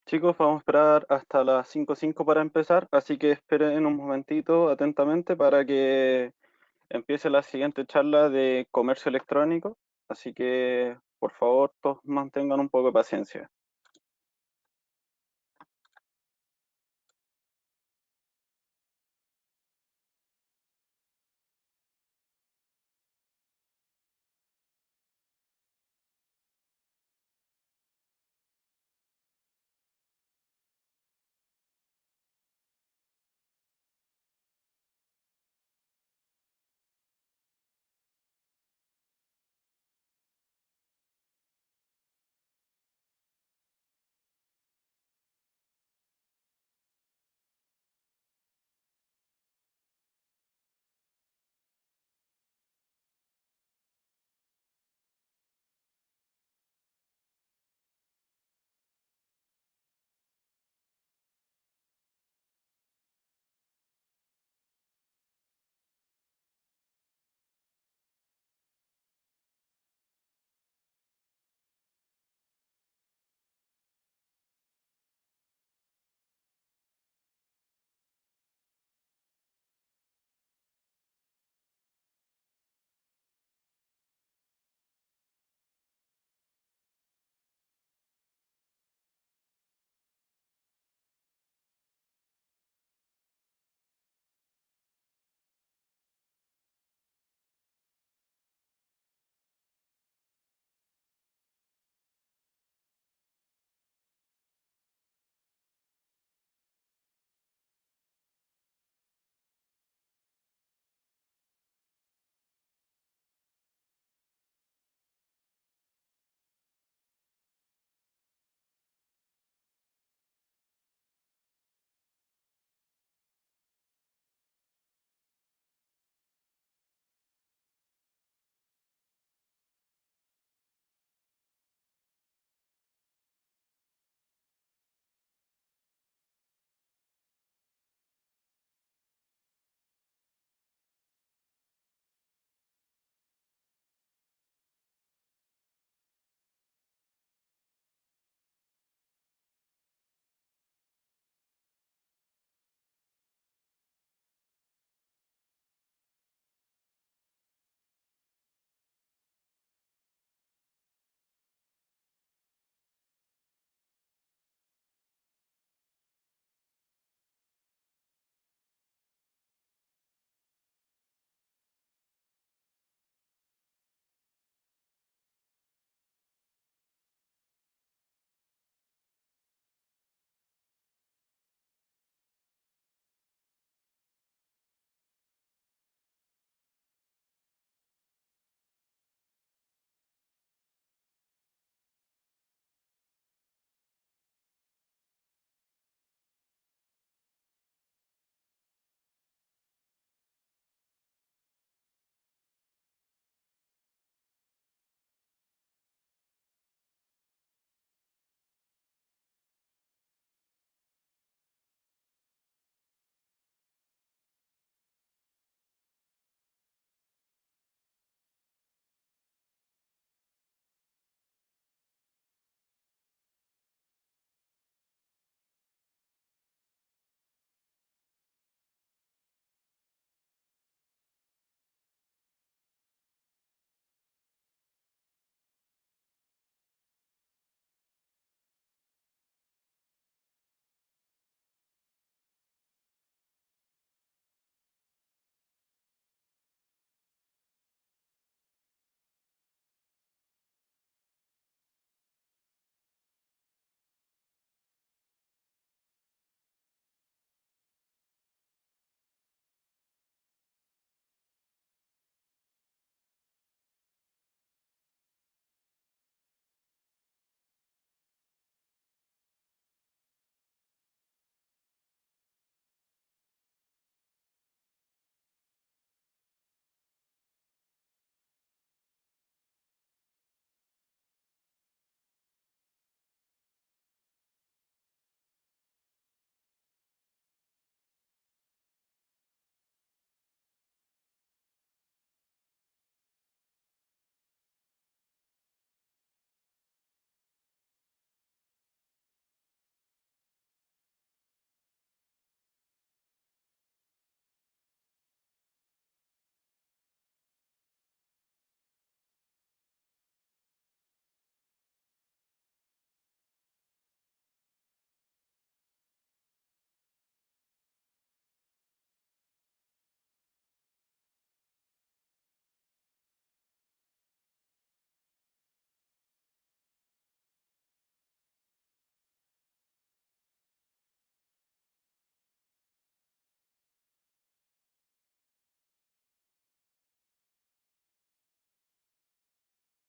Chicos, vamos a esperar hasta las 5:05 para empezar, así que esperen un momentito atentamente para que empiece la siguiente charla de comercio electrónico. Así que, por favor, todos mantengan un poco de paciencia.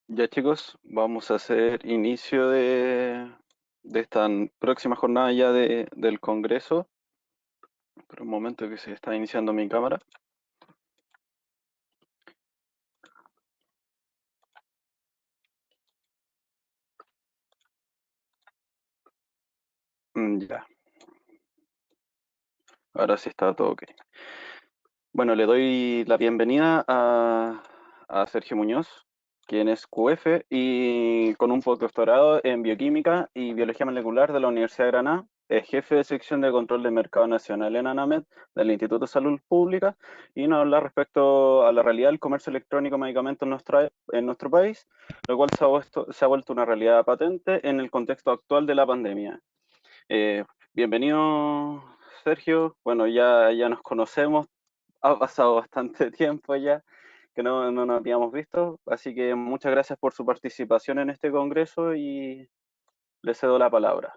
Ya chicos, vamos a hacer inicio de esta próxima jornada ya del Congreso. Por un momento que se está iniciando mi cámara. Ya, ahora sí está todo ok. Bueno, le doy la bienvenida a Sergio Muñoz, quien es QF y con un postdoctorado en bioquímica y biología molecular de la Universidad de Granada. Es jefe de sección de control de mercado nacional en ANAMED del Instituto de Salud Pública y nos habla respecto a la realidad del comercio electrónico de medicamentos en nuestro país, lo cual se ha vuelto una realidad patente en el contexto actual de la pandemia. Eh, Bienvenido, Sergio. Bueno, ya nos conocemos, ha pasado bastante tiempo ya que no nos habíamos visto, así que muchas gracias por su participación en este congreso y le cedo la palabra.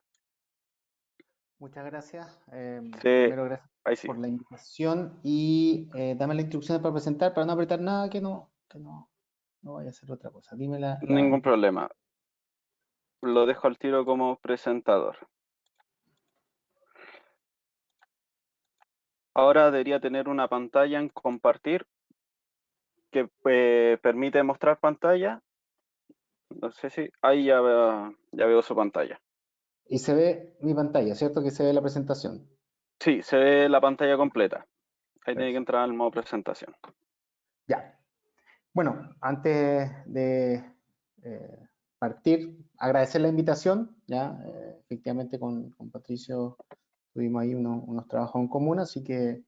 Muchas gracias. Sí, Primero, gracias ahí sí, por la invitación y dame las instrucciones para presentar, para no apretar nada no vaya a hacer otra cosa. Dime la ningún instrucción. problema. Lo dejo al tiro como presentador. Ahora debería tener una pantalla en compartir que permite mostrar pantalla. No sé si ahí ya veo su pantalla. Y se ve mi pantalla, ¿cierto? Que se ve la presentación. Sí, se ve la pantalla completa. Ahí tiene que Perfecto. entrar al modo presentación. Ya. Bueno, antes de eh, partir, agradecer la invitación. Ya, efectivamente con Patricio tuvimos ahí unos trabajos en común, así que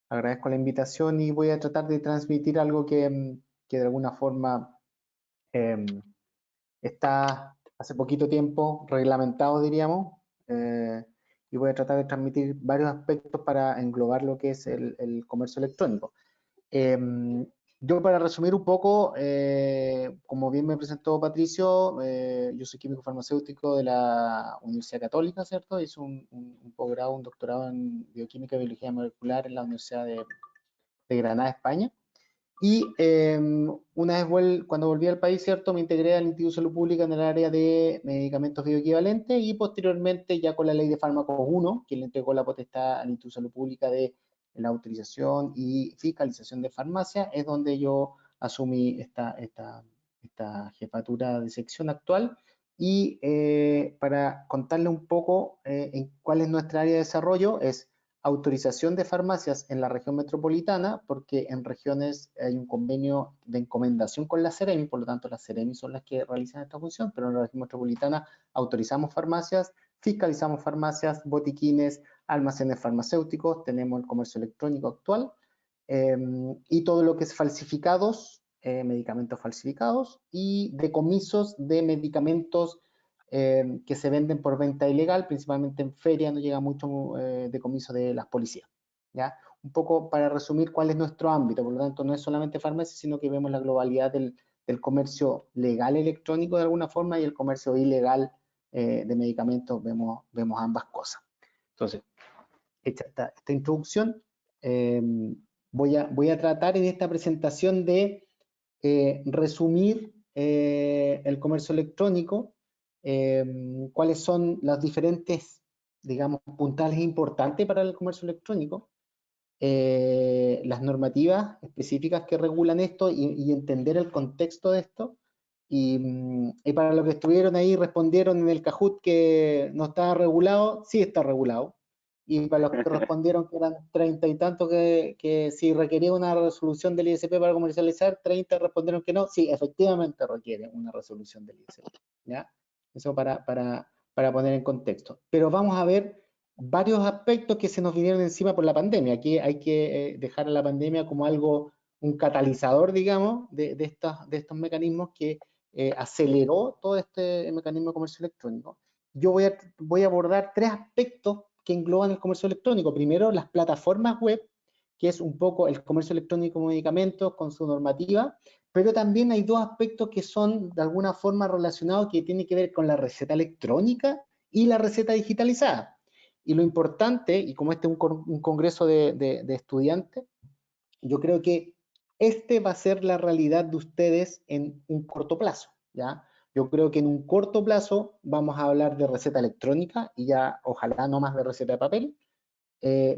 agradezco la invitación y voy a tratar de transmitir algo que de alguna forma eh, está hace poquito tiempo reglamentado, diríamos, y voy a tratar de transmitir varios aspectos para englobar lo que es el comercio electrónico. Eh, yo para resumir un poco, como bien me presentó Patricio, yo soy químico farmacéutico de la Universidad Católica, ¿cierto? Hice un posgrado, un doctorado en bioquímica y biología molecular en la Universidad de Granada, España. Y una vez cuando volví al país, ¿cierto? Me integré al Instituto de Salud Pública en el área de medicamentos bioequivalentes y posteriormente ya con la ley de fármacos 1, que le entregó la potestad al Instituto de Salud Pública de la autorización y fiscalización de farmacia, es donde yo asumí esta jefatura de sección actual. Y para contarle un poco en cuál es nuestra área de desarrollo, es autorización de farmacias en la región metropolitana, porque en regiones hay un convenio de encomendación con la Ceremi, por lo tanto las Ceremi son las que realizan esta función, pero en la región metropolitana autorizamos farmacias, fiscalizamos farmacias, botiquines, almacenes farmacéuticos, tenemos el comercio electrónico actual, y todo lo que es falsificados, medicamentos falsificados y decomisos de medicamentos que se venden por venta ilegal, principalmente en feria, no llega mucho decomiso de las policías. ¿Ya? Un poco para resumir cuál es nuestro ámbito, por lo tanto no es solamente farmacia, sino que vemos la globalidad del comercio legal electrónico de alguna forma y el comercio ilegal de medicamentos, vemos ambas cosas. Entonces, hecha esta introducción, eh, voy a tratar en esta presentación de resumir el comercio electrónico, cuáles son las diferentes, digamos, puntales importantes para el comercio electrónico, las normativas específicas que regulan esto y entender el contexto de esto. Y para los que estuvieron ahí respondieron en el Kahoot que no estaba regulado, sí está regulado. Y para los que respondieron que eran 30 y tantos que si requería una resolución del ISP para comercializar, 30 respondieron que no, sí, efectivamente requiere una resolución del ISP. ¿Ya? Eso para poner en contexto. Pero vamos a ver varios aspectos que se nos vinieron encima por la pandemia. Aquí hay que dejar a la pandemia como algo, un catalizador, digamos, de estos mecanismos que aceleró todo este mecanismo de comercio electrónico. Yo voy a abordar tres aspectos que engloban el comercio electrónico. Primero, las plataformas web, que es un poco el comercio electrónico de medicamentos con su normativa, pero también hay dos aspectos que son de alguna forma relacionados que tienen que ver con la receta electrónica y la receta digitalizada. Y lo importante, y como este es un congreso de estudiantes, yo creo que este va a ser la realidad de ustedes en un corto plazo. ¿ya? Yo creo que en un corto plazo vamos a hablar de receta electrónica y ya ojalá no más de receta de papel.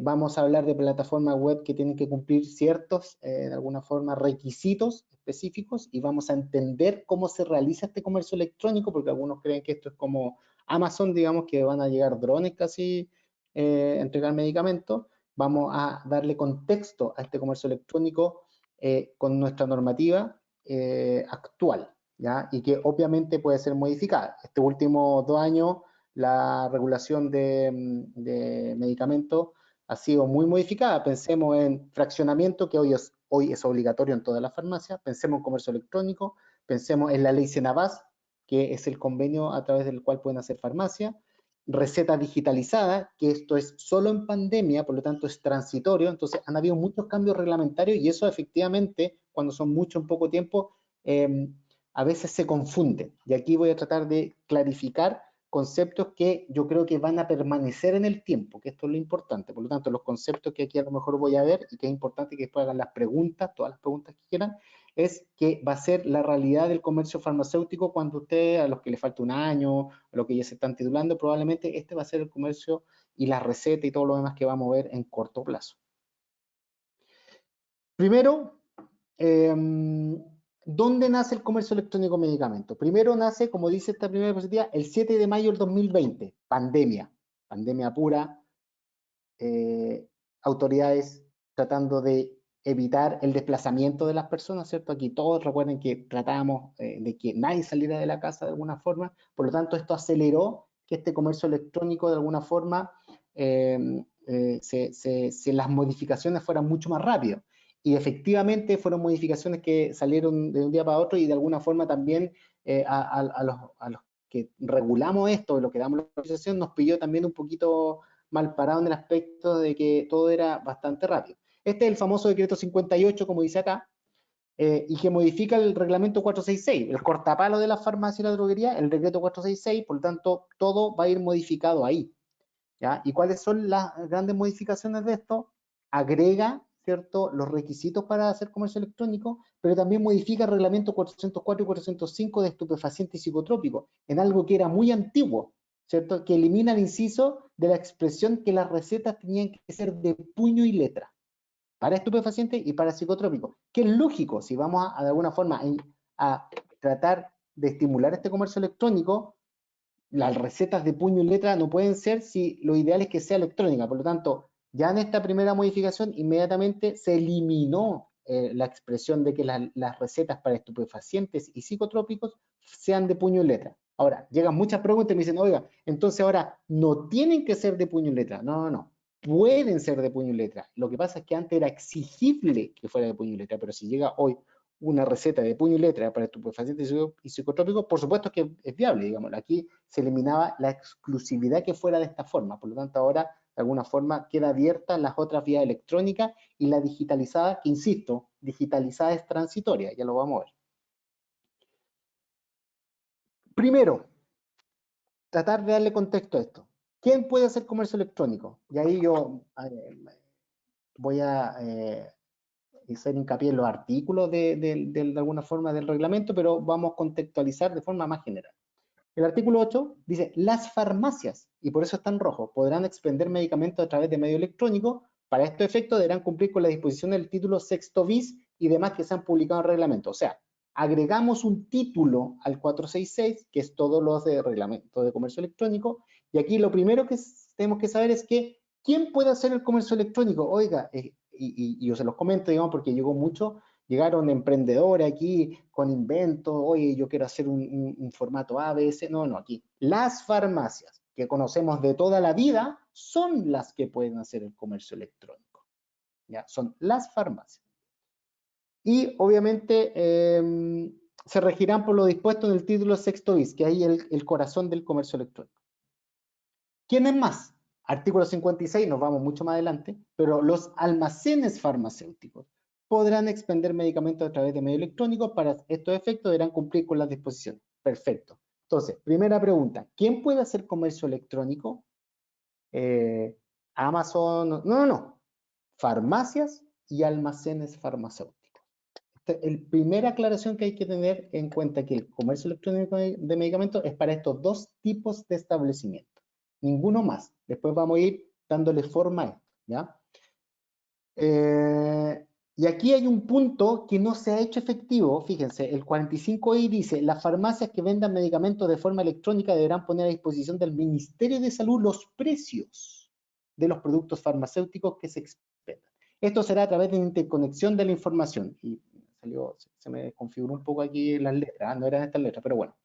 Vamos a hablar de plataformas web que tienen que cumplir ciertos, de alguna forma, requisitos específicos y vamos a entender cómo se realiza este comercio electrónico, porque algunos creen que esto es como Amazon, digamos, que van a llegar drones casi a entregar medicamentos. Vamos a darle contexto a este comercio electrónico con nuestra normativa actual, ¿ya? Y que obviamente puede ser modificada. Estos últimos 2 años la regulación de medicamentos ha sido muy modificada. Pensemos en fraccionamiento, que hoy es obligatorio en todas las farmacias. Pensemos en comercio electrónico. Pensemos en la ley Senabas, que es el convenio a través del cual pueden hacer farmacia. Receta digitalizada, que esto es solo en pandemia, por lo tanto es transitorio. Entonces han habido muchos cambios reglamentarios y eso efectivamente, cuando son mucho en poco tiempo, a veces se confunde. Y aquí voy a tratar de clarificar conceptos que yo creo que van a permanecer en el tiempo, que esto es lo importante. Por lo tanto, los conceptos que aquí a lo mejor voy a ver y que es importante que después hagan las preguntas, todas las preguntas que quieran, es que va a ser la realidad del comercio farmacéutico cuando usted, a los que le falta un año, a los que ya se están titulando, probablemente este va a ser el comercio y la receta y todo lo demás que vamos a ver en corto plazo. Primero, ¿dónde nace el comercio electrónico de medicamentos? Primero nace, como dice esta primera diapositiva, el 7 de mayo del 2020, pandemia pura, autoridades tratando de evitar el desplazamiento de las personas, ¿cierto? Aquí todos recuerden que tratábamos de que nadie saliera de la casa de alguna forma, por lo tanto esto aceleró que este comercio electrónico de alguna forma las modificaciones fueran mucho más rápido. Y efectivamente fueron modificaciones que salieron de un día para otro y de alguna forma también a los que regulamos esto, lo que damos la autorización, nos pilló también un poquito mal parado en el aspecto de que todo era bastante rápido. Este es el famoso decreto 58, como dice acá, y que modifica el reglamento 466, el cortapalo de la farmacia y la droguería, el decreto 466, por lo tanto, todo va a ir modificado ahí. ¿Ya? ¿Y cuáles son las grandes modificaciones de esto? Agrega, ¿cierto?, los requisitos para hacer comercio electrónico, pero también modifica el reglamento 404 y 405 de estupefacientes y psicotrópicos, en algo que era muy antiguo, ¿cierto?, que elimina el inciso de la expresión que las recetas tenían que ser de puño y letra, para estupefacientes y para psicotrópicos, que es lógico, si vamos de alguna forma a tratar de estimular este comercio electrónico, las recetas de puño y letra no pueden ser si lo ideal es que sea electrónica. Por lo tanto, ya en esta primera modificación inmediatamente se eliminó la expresión de que las recetas para estupefacientes y psicotrópicos sean de puño y letra. Ahora, llegan muchas preguntas y me dicen, oiga, entonces ahora no tienen que ser de puño y letra. No, no, no. Pueden ser de puño y letra. Lo que pasa es que antes era exigible que fuera de puño y letra, pero si llega hoy una receta de puño y letra para estupefacientes y psicotrópicos, por supuesto que es viable, digamos. Aquí se eliminaba la exclusividad que fuera de esta forma, por lo tanto ahora de alguna forma queda abierta las otras vías electrónicas y la digitalizada, que insisto, digitalizada es transitoria, ya lo vamos a ver. Primero, tratar de darle contexto a esto. ¿Quién puede hacer comercio electrónico? Y ahí yo voy a hacer hincapié en los artículos de alguna forma del reglamento, pero vamos a contextualizar de forma más general. El artículo 8 dice, las farmacias, y por eso está en rojo, podrán expender medicamentos a través de medio electrónico. Para este efecto deberán cumplir con la disposición del título sexto bis y demás que se han publicado en reglamento. O sea, agregamos un título al 466, que es todos los de reglamento de comercio electrónico, y aquí lo primero que tenemos que saber es que, ¿quién puede hacer el comercio electrónico? Oiga, y yo se los comento, digamos, porque llegaron emprendedores aquí con inventos, oye, yo quiero hacer un formato ABS. No, no, aquí las farmacias que conocemos de toda la vida son las que pueden hacer el comercio electrónico. ¿Ya? Son las farmacias. Y obviamente se regirán por lo dispuesto en el título sexto bis, que es ahí el corazón del comercio electrónico. ¿Quién es más? Artículo 56, nos vamos mucho más adelante, pero los almacenes farmacéuticos podrán expender medicamentos a través de medio electrónico. Para estos efectos deberán cumplir con las disposiciones. Perfecto. Entonces, primera pregunta, ¿quién puede hacer comercio electrónico? Amazon, no. Farmacias y almacenes farmacéuticos. La primera aclaración que hay que tener en cuenta que el comercio electrónico de medicamentos es para estos dos tipos de establecimientos, ninguno más. Después vamos a ir dándole forma a esto, ¿ya? Y aquí hay un punto que no se ha hecho efectivo, fíjense, el 45I dice, las farmacias que vendan medicamentos de forma electrónica deberán poner a disposición del Ministerio de Salud los precios de los productos farmacéuticos que se expendan. Esto será a través de interconexión de la información. Y se me configuró un poco aquí las letras, no eran estas letras, pero bueno.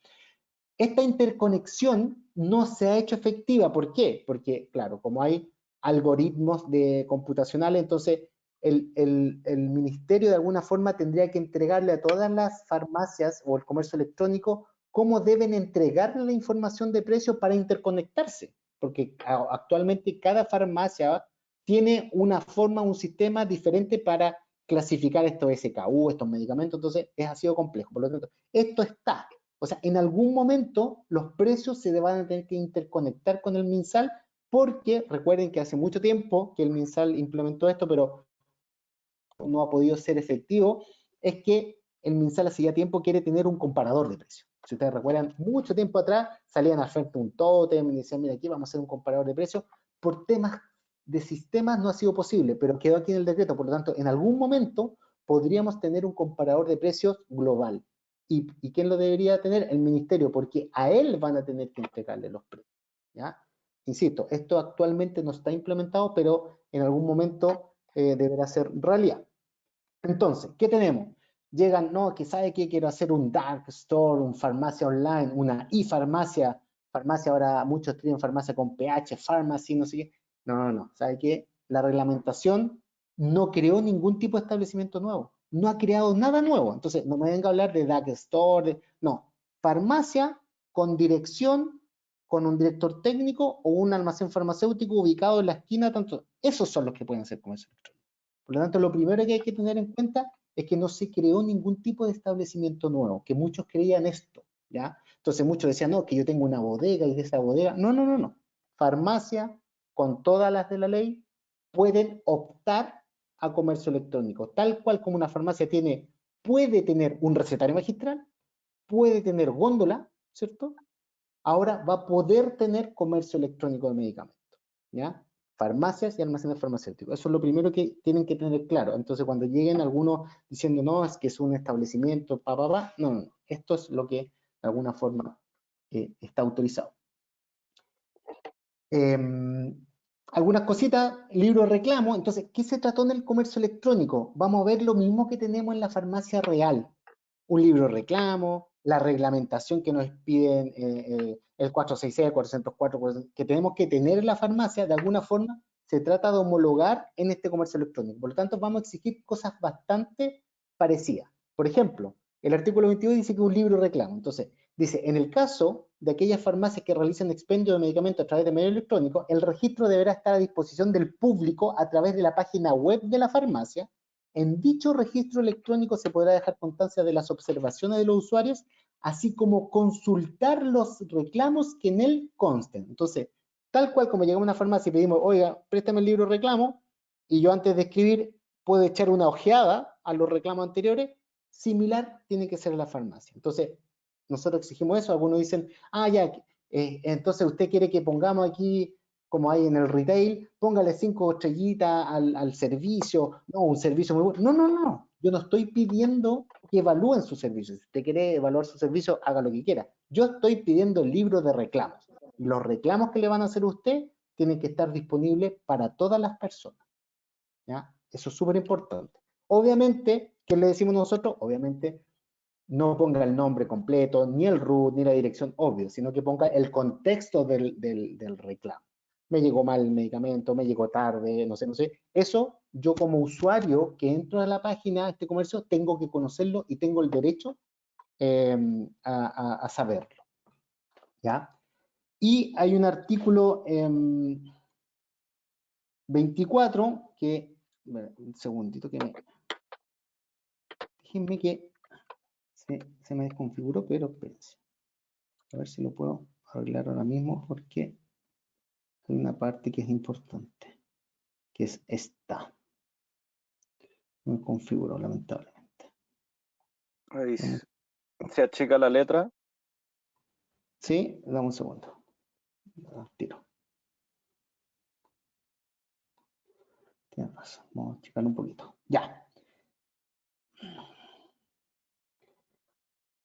Esta interconexión no se ha hecho efectiva. ¿Por qué? Porque, claro, como hay algoritmos computacionales, entonces el ministerio de alguna forma tendría que entregarle a todas las farmacias o el comercio electrónico cómo deben entregarle la información de precios para interconectarse. Porque actualmente cada farmacia tiene una forma, un sistema diferente para clasificar estos SKU, estos medicamentos, entonces ha sido complejo. Por lo tanto, esto está. O sea, en algún momento los precios se van a tener que interconectar con el MinSal porque recuerden que hace mucho tiempo que el MinSal implementó esto, pero no ha podido ser efectivo, es que el MinSal hace ya tiempo quiere tener un comparador de precios. Si ustedes recuerdan, mucho tiempo atrás salían al frente un tótem y decían, mira, aquí vamos a hacer un comparador de precios. Por temas de sistemas no ha sido posible, pero quedó aquí en el decreto. Por lo tanto, en algún momento podríamos tener un comparador de precios global. ¿Y quién lo debería tener? El ministerio, porque a él van a tener que entregarle los precios. ¿Ya? Insisto, esto actualmente no está implementado, pero en algún momento deberá ser realidad. Entonces, ¿qué tenemos? Llegan, no, que sabe que quiero hacer un dark store, un farmacia online, una e-farmacia, farmacia ahora muchos tienen farmacia con PH, pharmacy, no sé qué. No, no, no, ¿sabe qué? La reglamentación no creó ningún tipo de establecimiento nuevo, no ha creado nada nuevo. Entonces, no me venga a hablar de dark store, no, farmacia con dirección, con un director técnico o un almacén farmacéutico ubicado en la esquina, tanto, esos son los que pueden hacer comercio electrónico. Por lo tanto, lo primero que hay que tener en cuenta es que no se creó ningún tipo de establecimiento nuevo, que muchos creían esto, ¿ya? Entonces muchos decían, no, que yo tengo una bodega y de esa bodega, no, no, no, no. Farmacia, con todas las de la ley, pueden optar a comercio electrónico, tal cual como una farmacia puede tener un recetario magistral, puede tener góndola, ¿cierto? Ahora va a poder tener comercio electrónico de medicamentos, ¿ya? Farmacias y almacenes farmacéuticos. Eso es lo primero que tienen que tener claro. Entonces, cuando lleguen algunos diciendo, no, es que es un establecimiento, no, no, no. Esto es lo que de alguna forma está autorizado. Algunas cositas, libro de reclamo. Entonces, ¿qué se trató en el comercio electrónico? Vamos a ver lo mismo que tenemos en la farmacia real. Un libro de reclamo, la reglamentación que nos piden el 466, el 404, que tenemos que tener en la farmacia, de alguna forma se trata de homologar en este comercio electrónico. Por lo tanto, vamos a exigir cosas bastante parecidas. Por ejemplo, el artículo 22 dice que es un libro de reclamo. Entonces, dice, en el caso de aquellas farmacias que realicen expendio de medicamentos a través de medio electrónico, el registro deberá estar a disposición del público a través de la página web de la farmacia. En dicho registro electrónico se podrá dejar constancia de las observaciones de los usuarios, así como consultar los reclamos que en él consten. Entonces, tal cual como llegamos a una farmacia y pedimos, oiga, préstame el libro de reclamo, y yo antes de escribir puedo echar una ojeada a los reclamos anteriores, similar tiene que ser la farmacia. Entonces, nosotros exigimos eso, algunos dicen, ah, ya, entonces usted quiere que pongamos aquí, como hay en el retail, póngale 5 estrellitas al servicio, no, un servicio muy bueno. No, no, no, yo no estoy pidiendo que evalúen su servicio. Si usted quiere evaluar su servicio, haga lo que quiera. Yo estoy pidiendo el libro de reclamos. Y los reclamos que le van a hacer a usted tienen que estar disponibles para todas las personas. ¿Ya? Eso es súper importante. Obviamente, ¿qué le decimos nosotros? Obviamente, no ponga el nombre completo, ni el root, ni la dirección, obvio, sino que ponga el contexto del reclamo. Me llegó mal el medicamento, me llegó tarde, no sé, no sé. Eso yo como usuario que entro a la página, a este comercio, tengo que conocerlo y tengo el derecho a saberlo. ¿Ya? Y hay un artículo 24 que, bueno, un segundito que déjenme que se me desconfiguró, pero espérense. A ver si lo puedo arreglar ahora mismo porque hay una parte que es importante, que es esta. No me configuró lamentablemente. Ahí se achica la letra. Sí, dame un segundo. Tiro. Tienes razón. Vamos a achicarlo un poquito. Ya.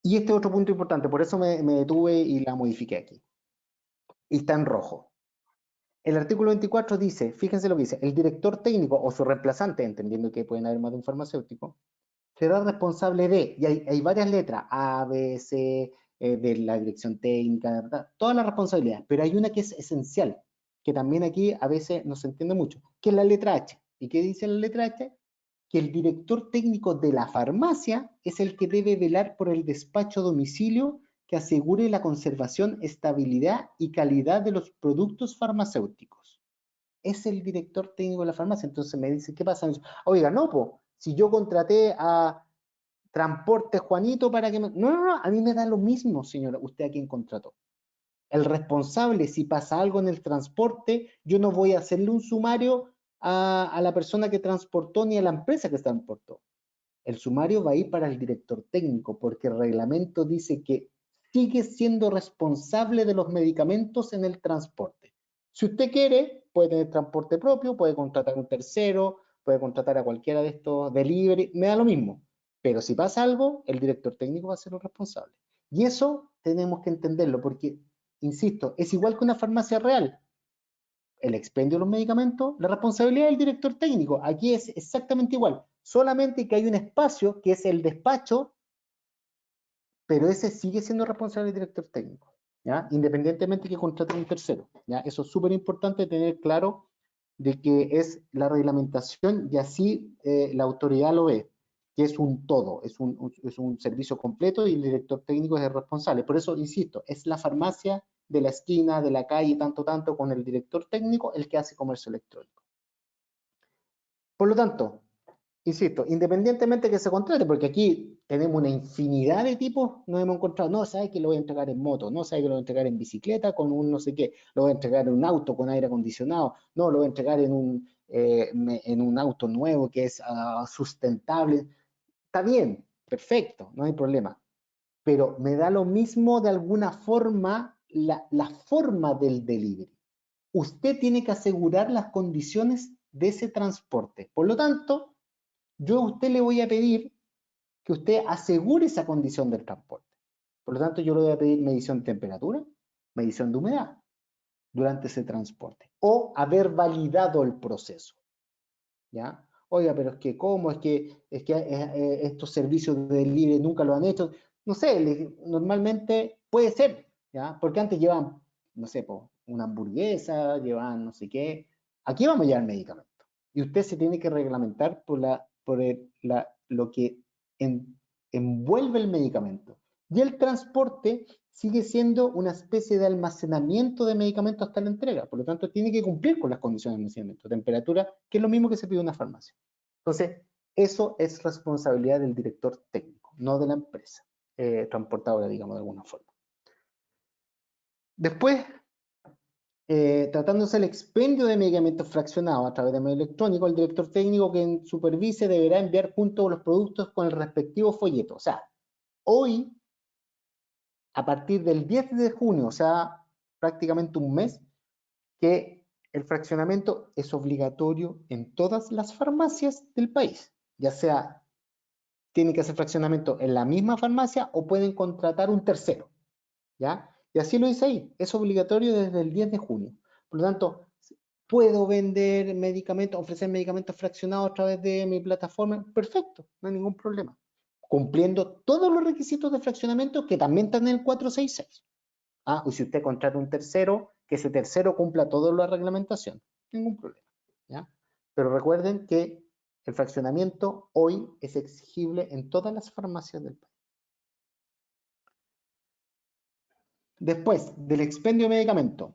Y este otro punto importante, por eso me detuve y la modifiqué aquí. Y está en rojo. El artículo 24 dice, fíjense lo que dice, el director técnico o su reemplazante, entendiendo que pueden haber más de un farmacéutico, será responsable de, y hay varias letras, A, B, C, de la dirección técnica, ¿verdad? Todas las responsabilidades, pero hay una que es esencial, que también aquí a veces no se entiende mucho, que es la letra H. ¿Y qué dice la letra H? Que el director técnico de la farmacia es el que debe velar por el despacho a domicilio que asegure la conservación, estabilidad y calidad de los productos farmacéuticos. Es el director técnico de la farmacia. Entonces me dice, ¿qué pasa? Oiga, no, po, si yo contraté a Transporte Juanito para que me... No, a mí me da lo mismo, señora, usted a quién contrató. El responsable, si pasa algo en el transporte, yo no voy a hacerle un sumario a la persona que transportó ni a la empresa que transportó. El sumario va a ir para el director técnico, porque el reglamento dice que sigue siendo responsable de los medicamentos en el transporte. Si usted quiere, puede tener transporte propio, puede contratar a un tercero, puede contratar a cualquiera de estos delivery, me da lo mismo. Pero si pasa algo, el director técnico va a ser el responsable. Y eso tenemos que entenderlo, porque, insisto, es igual que una farmacia real. El expendio de los medicamentos, la responsabilidad del director técnico. Aquí es exactamente igual, solamente que hay un espacio que es el despacho, pero ese sigue siendo responsable del director técnico, ¿ya? Independientemente que contrate un tercero, ¿ya? Eso es súper importante tener claro de que es la reglamentación y así la autoridad lo ve, que es un todo, es un servicio completo y el director técnico es el responsable. Por eso, insisto, es la farmacia de la esquina, de la calle, tanto, con el director técnico, el que hace comercio electrónico. Por lo tanto, insisto, independientemente que se contrate, porque aquí tenemos una infinidad de tipos, nos hemos encontrado, no, sabe que lo voy a entregar en moto, no, sabe que lo voy a entregar en bicicleta con un no sé qué, lo voy a entregar en un auto con aire acondicionado, no, lo voy a entregar en un auto nuevo que es sustentable. Está bien, perfecto, no hay problema, pero me da lo mismo de alguna forma la forma del delivery. Usted tiene que asegurar las condiciones de ese transporte. Por lo tanto, yo a usted le voy a pedir que usted asegure esa condición del transporte. Por lo tanto, yo le voy a pedir medición de temperatura, medición de humedad durante ese transporte o haber validado el proceso. ¿Ya? Oiga, pero es que ¿cómo? Es que estos servicios de delivery nunca lo han hecho. No sé, normalmente puede ser, ¿ya? Porque antes llevaban, no sé, una hamburguesa, llevaban no sé qué. Aquí vamos a llevar medicamentos. Y usted se tiene que reglamentar lo que envuelve el medicamento. Y el transporte sigue siendo una especie de almacenamiento de medicamentos hasta la entrega. Por lo tanto, tiene que cumplir con las condiciones de almacenamiento, temperatura, que es lo mismo que se pide en una farmacia. Entonces, eso es responsabilidad del director técnico, no de la empresa transportadora, digamos, de alguna forma. Después, tratándose el expendio de medicamentos fraccionados a través de medio electrónico, el director técnico que supervise deberá enviar junto a los productos con el respectivo folleto. O sea, hoy, a partir del 10 de junio, o sea, prácticamente un mes, que el fraccionamiento es obligatorio en todas las farmacias del país, ya sea tienen que hacer fraccionamiento en la misma farmacia o pueden contratar un tercero, ¿ya? Y así lo dice ahí, es obligatorio desde el 10 de junio. Por lo tanto, ¿puedo vender medicamentos, ofrecer medicamentos fraccionados a través de mi plataforma? Perfecto, no hay ningún problema. Cumpliendo todos los requisitos de fraccionamiento que también están en el 466. O si usted contrata un tercero, que ese tercero cumpla toda la reglamentación. Ningún problema, ¿ya? Pero recuerden que el fraccionamiento hoy es exigible en todas las farmacias del país. Después del expendio de medicamento.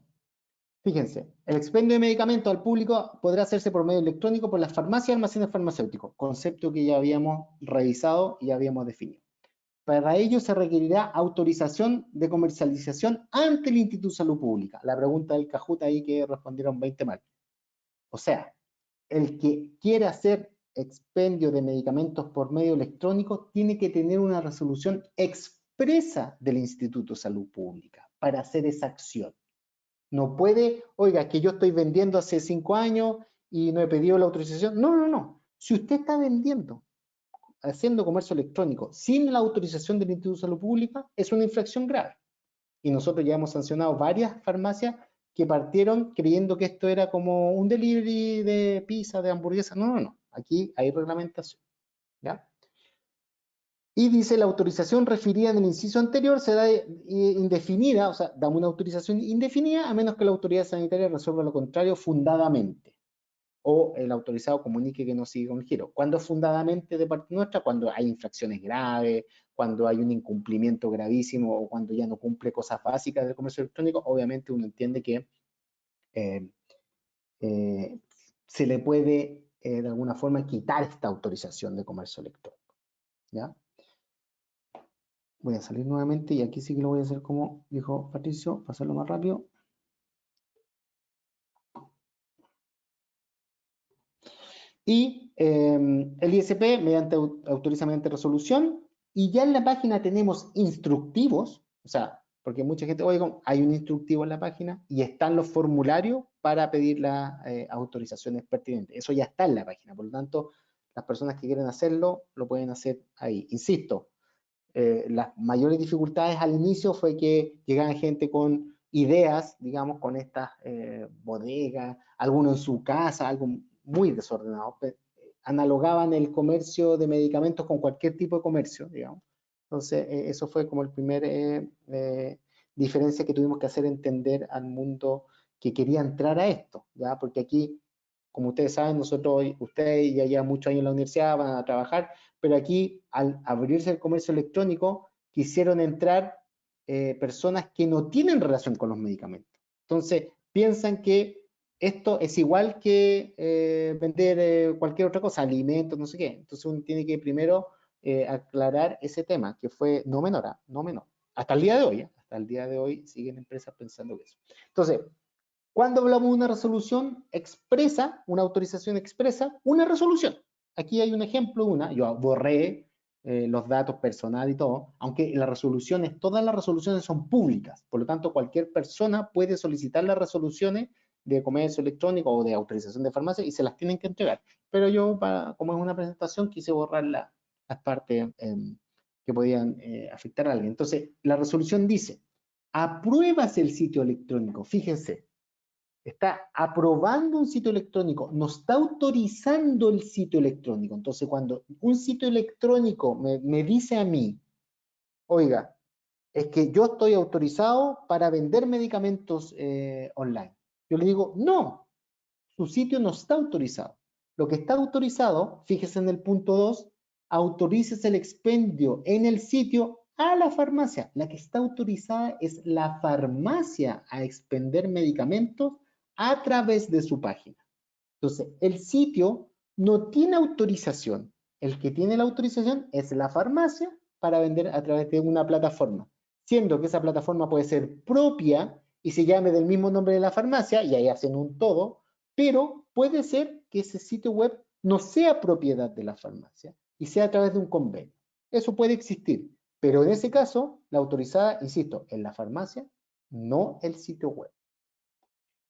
Fíjense, el expendio de medicamento al público podrá hacerse por medio electrónico por las farmacias y almacenes farmacéuticos, concepto que ya habíamos revisado y habíamos definido. Para ello se requerirá autorización de comercialización ante el Instituto de Salud Pública. La pregunta del Kahoot ahí que respondieron 20 mal. O sea, el que quiera hacer expendio de medicamentos por medio electrónico tiene que tener una resolución expresa del Instituto de Salud Pública para hacer esa acción. No puede, oiga, que yo estoy vendiendo hace 5 años y no he pedido la autorización. No, no, no. Si usted está vendiendo, haciendo comercio electrónico sin la autorización del Instituto de Salud Pública, es una infracción grave. Y nosotros ya hemos sancionado varias farmacias que partieron creyendo que esto era como un delivery de pizza, de hamburguesa. No, no, no. Aquí hay reglamentación. ¿Ya? Y dice, la autorización referida en el inciso anterior será indefinida, o sea, damos una autorización indefinida a menos que la autoridad sanitaria resuelva lo contrario fundadamente o el autorizado comunique que no sigue con el giro. ¿Cuándo fundadamente de parte nuestra? Cuando hay infracciones graves, cuando hay un incumplimiento gravísimo o cuando ya no cumple cosas básicas del comercio electrónico, obviamente uno entiende que eh, se le puede de alguna forma quitar esta autorización de comercio electrónico. ¿Ya? Voy a salir nuevamente y aquí sí que lo voy a hacer como dijo Patricio, para hacerlo más rápido. Y el ISP mediante autoriza mediante resolución y ya en la página tenemos instructivos, o sea, porque mucha gente, oiga, hay un instructivo en la página y están los formularios para pedir las autorizaciones pertinentes. Eso ya está en la página, por lo tanto, las personas que quieren hacerlo lo pueden hacer ahí. Insisto, las mayores dificultades al inicio fue que llegaban gente con ideas, digamos, con estas bodegas, algunos en su casa, algo muy desordenado, analogaban el comercio de medicamentos con cualquier tipo de comercio, digamos. Entonces, eso fue como el primer diferencia que tuvimos que hacer entender al mundo que quería entrar a esto, ¿ya? Porque aquí, como ustedes saben, nosotros, ustedes ya llevan muchos años en la universidad, van a trabajar, pero aquí, al abrirse el comercio electrónico, quisieron entrar personas que no tienen relación con los medicamentos. Entonces, piensan que esto es igual que vender cualquier otra cosa, alimentos, no sé qué. Entonces, uno tiene que primero aclarar ese tema, que fue no menor, no menor. Hasta el día de hoy, hasta el día de hoy siguen empresas pensando eso. Entonces, cuando hablamos de una resolución expresa, una autorización expresa, una resolución. Aquí hay un ejemplo, yo borré los datos personales y todo, aunque las resoluciones, todas las resoluciones son públicas, por lo tanto cualquier persona puede solicitar las resoluciones de comercio electrónico o de autorización de farmacia y se las tienen que entregar. Pero yo, como es una presentación, quise borrar las partes que podían afectar a alguien. Entonces, la resolución dice, apruebas el sitio electrónico, fíjense, está aprobando un sitio electrónico, no está autorizando el sitio electrónico. Entonces, cuando un sitio electrónico me dice a mí, oiga, es que yo estoy autorizado para vender medicamentos online. Yo le digo, no, su sitio no está autorizado. Lo que está autorizado, fíjese en el punto 2, autorices el expendio en el sitio a la farmacia. La que está autorizada es la farmacia a expender medicamentos a través de su página. Entonces, el sitio no tiene autorización. El que tiene la autorización es la farmacia para vender a través de una plataforma, siendo que esa plataforma puede ser propia y se llame del mismo nombre de la farmacia, y ahí hacen un todo, pero puede ser que ese sitio web no sea propiedad de la farmacia y sea a través de un convenio. Eso puede existir, pero en ese caso, la autorizada, insisto, es la farmacia, no el sitio web.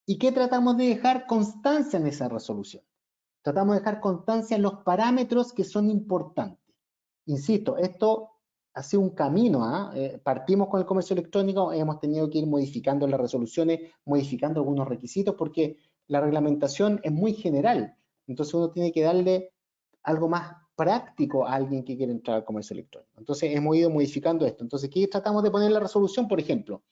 ¿Y qué tratamos de dejar constancia en esa resolución? Tratamos de dejar constancia en los parámetros que son importantes. Insisto, esto ha sido un camino. Partimos con el comercio electrónico, hemos tenido que ir modificando las resoluciones, modificando algunos requisitos, porque la reglamentación es muy general. Entonces uno tiene que darle algo más práctico a alguien que quiere entrar al comercio electrónico. Entonces hemos ido modificando esto. Entonces, ¿qué tratamos de poner en la resolución? Por ejemplo,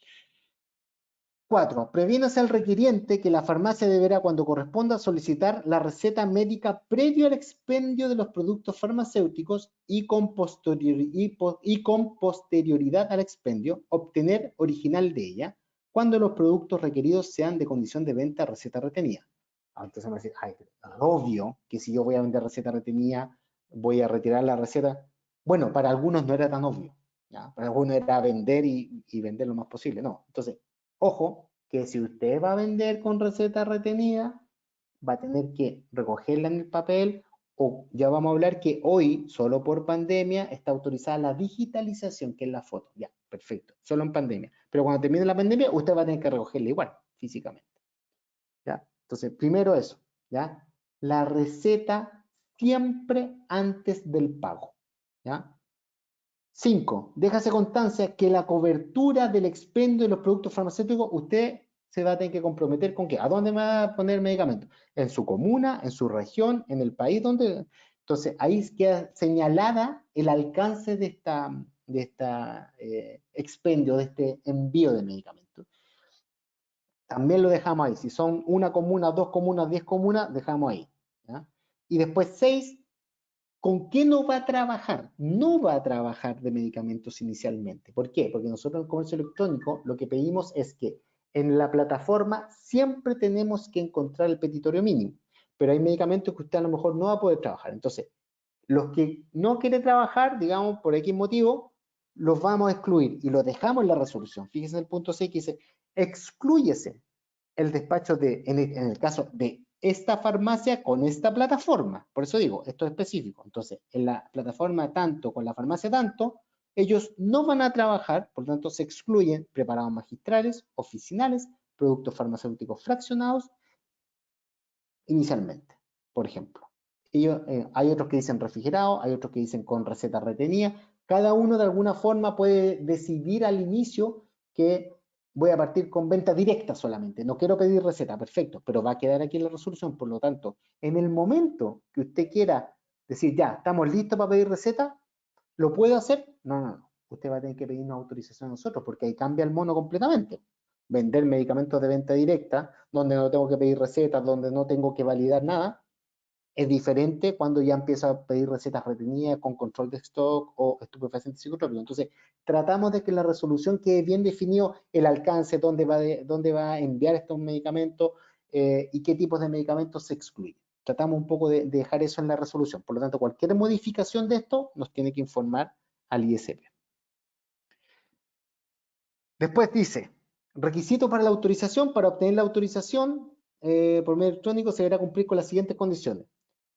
4. Previénase al requiriente que la farmacia deberá, cuando corresponda, solicitar la receta médica previo al expendio de los productos farmacéuticos y con posterioridad al expendio, obtener original de ella cuando los productos requeridos sean de condición de venta receta retenida. Entonces me va a decir, ay, obvio que si yo voy a vender receta retenida, voy a retirar la receta. Bueno, para algunos no era tan obvio. ¿Ya? Para algunos era vender y vender lo más posible. No, entonces, ojo, que si usted va a vender con receta retenida, va a tener que recogerla en el papel o ya vamos a hablar que hoy, solo por pandemia, está autorizada la digitalización, que es la foto. Ya, perfecto, solo en pandemia. Pero cuando termine la pandemia, usted va a tener que recogerla igual, físicamente. ¿Ya? Entonces, primero eso, ¿ya? La receta siempre antes del pago, ¿ya? 5. Déjase constancia que la cobertura del expendio de los productos farmacéuticos, usted se va a tener que comprometer con qué. ¿A dónde va a poner el medicamento? En su comuna, en su región, en el país donde. Entonces, ahí queda señalada el alcance de esta expendio, de este envío de medicamentos. También lo dejamos ahí. Si son una comuna, 2 comunas, 10 comunas, dejamos ahí. ¿Ya? Y después 6, ¿con qué no va a trabajar? No va a trabajar de medicamentos inicialmente. ¿Por qué? Porque nosotros en comercio electrónico lo que pedimos es que en la plataforma siempre tenemos que encontrar el petitorio mínimo, pero hay medicamentos que usted a lo mejor no va a poder trabajar. Entonces, los que no quiere trabajar, digamos, por X motivo, los vamos a excluir y los dejamos en la resolución. Fíjense en el punto 6 que dice, exclúyese el despacho en el caso de esta farmacia con esta plataforma. Por eso digo, esto es específico. Entonces, en la plataforma tanto con la farmacia tanto, ellos no van a trabajar, por lo tanto se excluyen preparados magistrales, oficinales, productos farmacéuticos fraccionados, inicialmente, por ejemplo. Hay otros que dicen refrigerado, hay otros que dicen con receta retenida. Cada uno de alguna forma puede decidir al inicio que voy a partir con venta directa solamente. No quiero pedir receta, perfecto, pero va a quedar aquí en la resolución. Por lo tanto, en el momento que usted quiera decir, ya, estamos listos para pedir receta, ¿lo puedo hacer? No, no, no. Usted va a tener que pedir una autorización a nosotros porque ahí cambia el mono completamente. Vender medicamentos de venta directa, donde no tengo que pedir recetas, donde no tengo que validar nada, es diferente cuando ya empiezo a pedir recetas retenidas con control de stock o estupefacientes psicotrópicos. Entonces, tratamos de que la resolución quede bien definido el alcance, dónde va a enviar estos medicamentos y qué tipos de medicamentos se excluyen. Tratamos un poco de dejar eso en la resolución. Por lo tanto, cualquier modificación de esto nos tiene que informar al ISP. Después dice, requisito para la autorización. Para obtener la autorización por medio electrónico se deberá cumplir con las siguientes condiciones.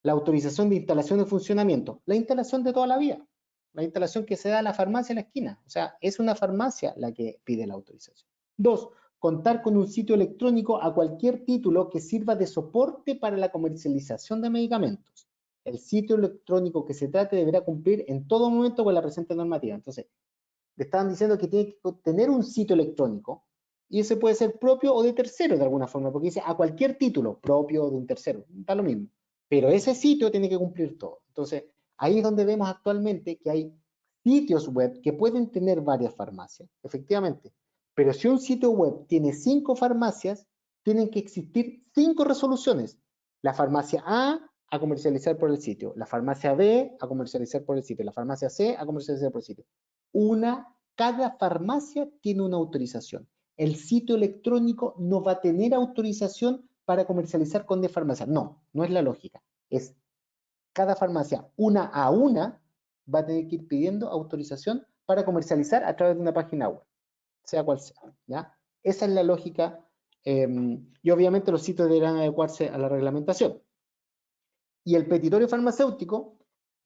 La autorización de instalación de funcionamiento. La instalación de toda la vida. La instalación que se da a la farmacia en la esquina. O sea, es una farmacia la que pide la autorización. 2. Contar con un sitio electrónico a cualquier título que sirva de soporte para la comercialización de medicamentos. El sitio electrónico que se trate deberá cumplir en todo momento con la presente normativa. Entonces, le estaban diciendo que tiene que tener un sitio electrónico y ese puede ser propio o de tercero de alguna forma, porque dice a cualquier título propio de un tercero, da lo mismo. Pero ese sitio tiene que cumplir todo. Entonces, ahí es donde vemos actualmente que hay sitios web que pueden tener varias farmacias, efectivamente. Pero si un sitio web tiene 5 farmacias, tienen que existir 5 resoluciones. La farmacia A comercializar por el sitio, la farmacia B a comercializar por el sitio, la farmacia C a comercializar por el sitio. Cada farmacia tiene una autorización. El sitio electrónico no va a tener autorización para comercializar con de farmacia. No, no es la lógica. Es cada farmacia, una a una, va a tener que ir pidiendo autorización para comercializar a través de una página web, sea cual sea. ¿Ya? Esa es la lógica y obviamente los sitios deberán adecuarse a la reglamentación. Y el petitorio farmacéutico,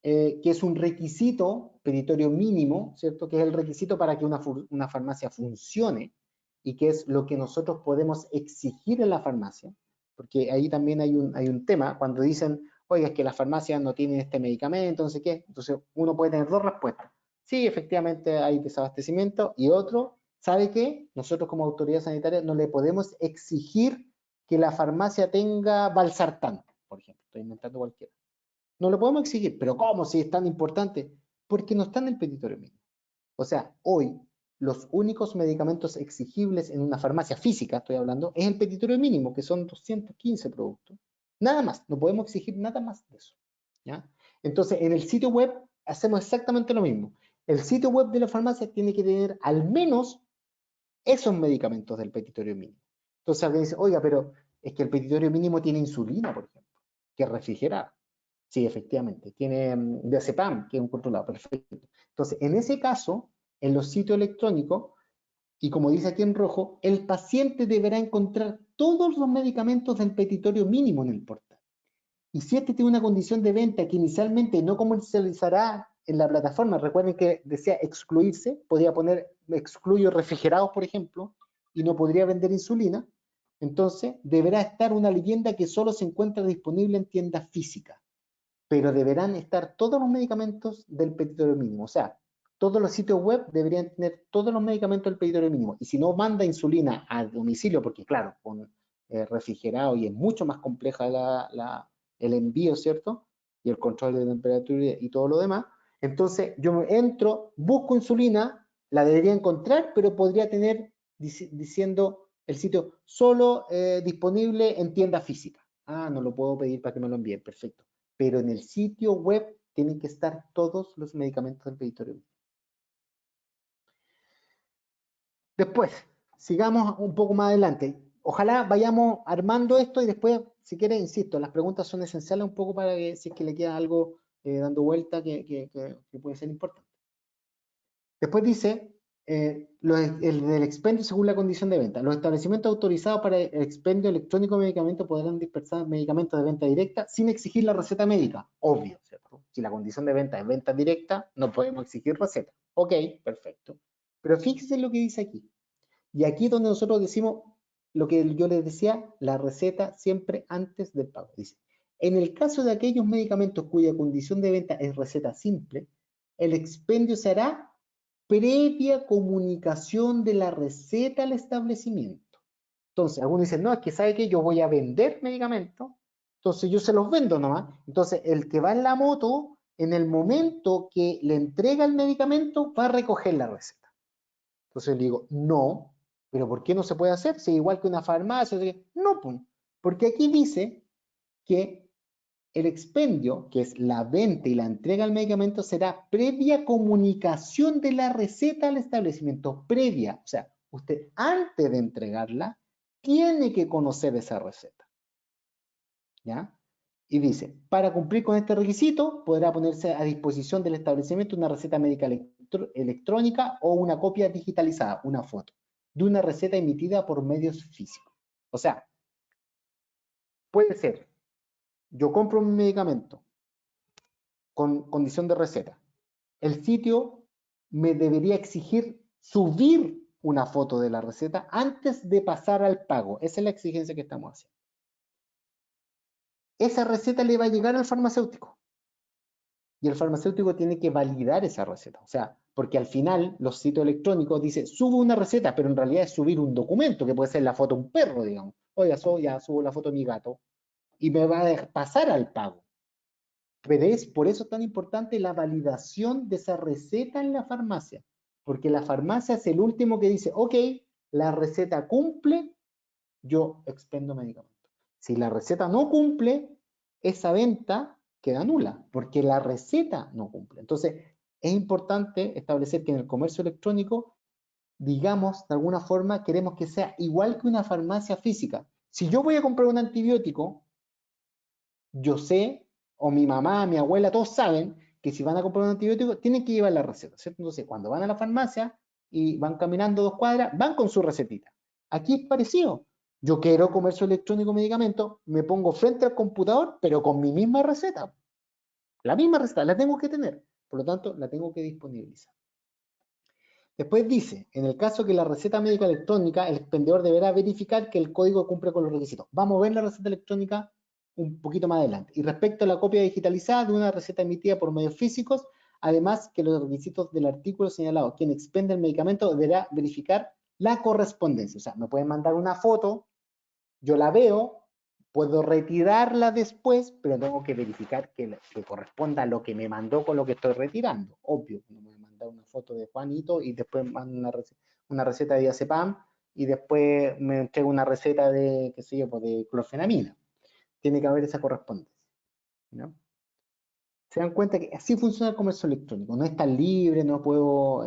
que es un requisito, petitorio mínimo, ¿cierto? Que es el requisito para que una farmacia funcione y que es lo que nosotros podemos exigir en la farmacia, porque ahí también hay un tema, cuando dicen, oiga, es que las farmacias no tienen este medicamento, no sé qué, entonces uno puede tener dos respuestas. Sí, efectivamente hay desabastecimiento, y otro, ¿sabe qué? Nosotros como autoridad sanitaria no le podemos exigir que la farmacia tenga valsartán, por ejemplo, estoy inventando cualquiera. No lo podemos exigir, pero ¿cómo si es tan importante? Porque no está en el petitorio mínimo. O sea, hoy los únicos medicamentos exigibles en una farmacia física, estoy hablando, es el petitorio mínimo, que son 215 productos. Nada más, no podemos exigir nada más de eso. ¿Ya? Entonces, en el sitio web hacemos exactamente lo mismo. El sitio web de la farmacia tiene que tener al menos esos medicamentos del petitorio mínimo. Entonces alguien dice, oiga, pero es que el petitorio mínimo tiene insulina, por ejemplo, que es refrigerada. Sí, efectivamente. Tiene diazepam, que es un controlado, perfecto. Entonces, en ese caso, en los sitios electrónicos, y como dice aquí en rojo, el paciente deberá encontrar todos los medicamentos del petitorio mínimo en el portal. Y si este tiene una condición de venta que inicialmente no comercializará en la plataforma, recuerden que decía excluirse, podría poner excluyo refrigerados, por ejemplo, y no podría vender insulina, entonces deberá estar una leyenda que solo se encuentra disponible en tiendas físicas, pero deberán estar todos los medicamentos del petitorio mínimo. O sea, todos los sitios web deberían tener todos los medicamentos del petitorio mínimo. Y si no manda insulina a domicilio, porque claro, con refrigerado y es mucho más compleja el envío, ¿cierto? Y el control de temperatura y todo lo demás. Entonces yo entro, busco insulina, la debería encontrar, pero podría tener diciendo el sitio solo disponible en tienda física. Ah, no lo puedo pedir para que me lo envíen, perfecto. Pero en el sitio web tienen que estar todos los medicamentos del petitorio. Después, sigamos un poco más adelante. Ojalá vayamos armando esto y después, si quieren, insisto, las preguntas son esenciales un poco para que si es que le queda algo dando vuelta que puede ser importante. Después dice, el del expendio según la condición de venta. Los establecimientos autorizados para el expendio electrónico de medicamentos podrán dispersar medicamentos de venta directa sin exigir la receta médica. Obvio, ¿cierto? Si la condición de venta es venta directa, no podemos exigir receta. Ok, perfecto. Pero fíjense lo que dice aquí. Y aquí es donde nosotros decimos lo que yo les decía, la receta siempre antes del pago. Dice, en el caso de aquellos medicamentos cuya condición de venta es receta simple, el expendio se hará previa comunicación de la receta al establecimiento. Entonces, algunos dicen, no, es que sabe que yo voy a vender medicamentos, entonces yo se los vendo nomás. Entonces, el que va en la moto, en el momento que le entrega el medicamento, va a recoger la receta. Entonces le digo, no, pero ¿por qué no se puede hacer? Si es igual que una farmacia. No, porque aquí dice que el expendio, que es la venta y la entrega del medicamento, será previa comunicación de la receta al establecimiento. Previa, o sea, usted antes de entregarla, tiene que conocer esa receta. ¿Ya? Y dice, para cumplir con este requisito, podrá ponerse a disposición del establecimiento una receta médica electrónica o una copia digitalizada, una foto, de una receta emitida por medios físicos. O sea, puede ser, yo compro un medicamento con condición de receta. El sitio me debería exigir subir una foto de la receta antes de pasar al pago. Esa es la exigencia que estamos haciendo. Esa receta le va a llegar al farmacéutico. Y el farmacéutico tiene que validar esa receta. O sea, porque al final los sitios electrónicos dicen, subo una receta, pero en realidad es subir un documento, que puede ser la foto de un perro, digamos. Oiga, ya subo la foto de mi gato y me va a pasar al pago. Pero es por eso tan importante la validación de esa receta en la farmacia. Porque la farmacia es el último que dice, ok, la receta cumple, yo expendo medicamento. Si la receta no cumple, esa venta queda nula, porque la receta no cumple. Entonces, es importante establecer que en el comercio electrónico, digamos, de alguna forma, queremos que sea igual que una farmacia física. Si yo voy a comprar un antibiótico, yo sé, o mi mamá, mi abuela, todos saben que si van a comprar un antibiótico, tienen que llevar la receta, ¿cierto? Entonces, cuando van a la farmacia y van caminando 2 cuadras, van con su recetita. Aquí es parecido. Yo quiero comercio electrónico medicamento, me pongo frente al computador, pero con mi misma receta. La misma receta, la tengo que tener. Por lo tanto, la tengo que disponibilizar. Después dice, en el caso que la receta médica electrónica, el expendedor deberá verificar que el código cumple con los requisitos. Vamos a ver la receta electrónica un poquito más adelante. Y respecto a la copia digitalizada de una receta emitida por medios físicos, además que los requisitos del artículo señalado, quien expende el medicamento deberá verificar la correspondencia. O sea, me pueden mandar una foto, yo la veo, puedo retirarla después, pero tengo que verificar que corresponda a lo que me mandó con lo que estoy retirando. Obvio, no me mandar una foto de Juanito y después mando una receta de diazepam y después me entrega una receta de, qué sé yo, pues de clorfenamina. Tiene que haber esa correspondencia, ¿no? Se dan cuenta que así funciona el comercio electrónico. No es tan libre, no puedo,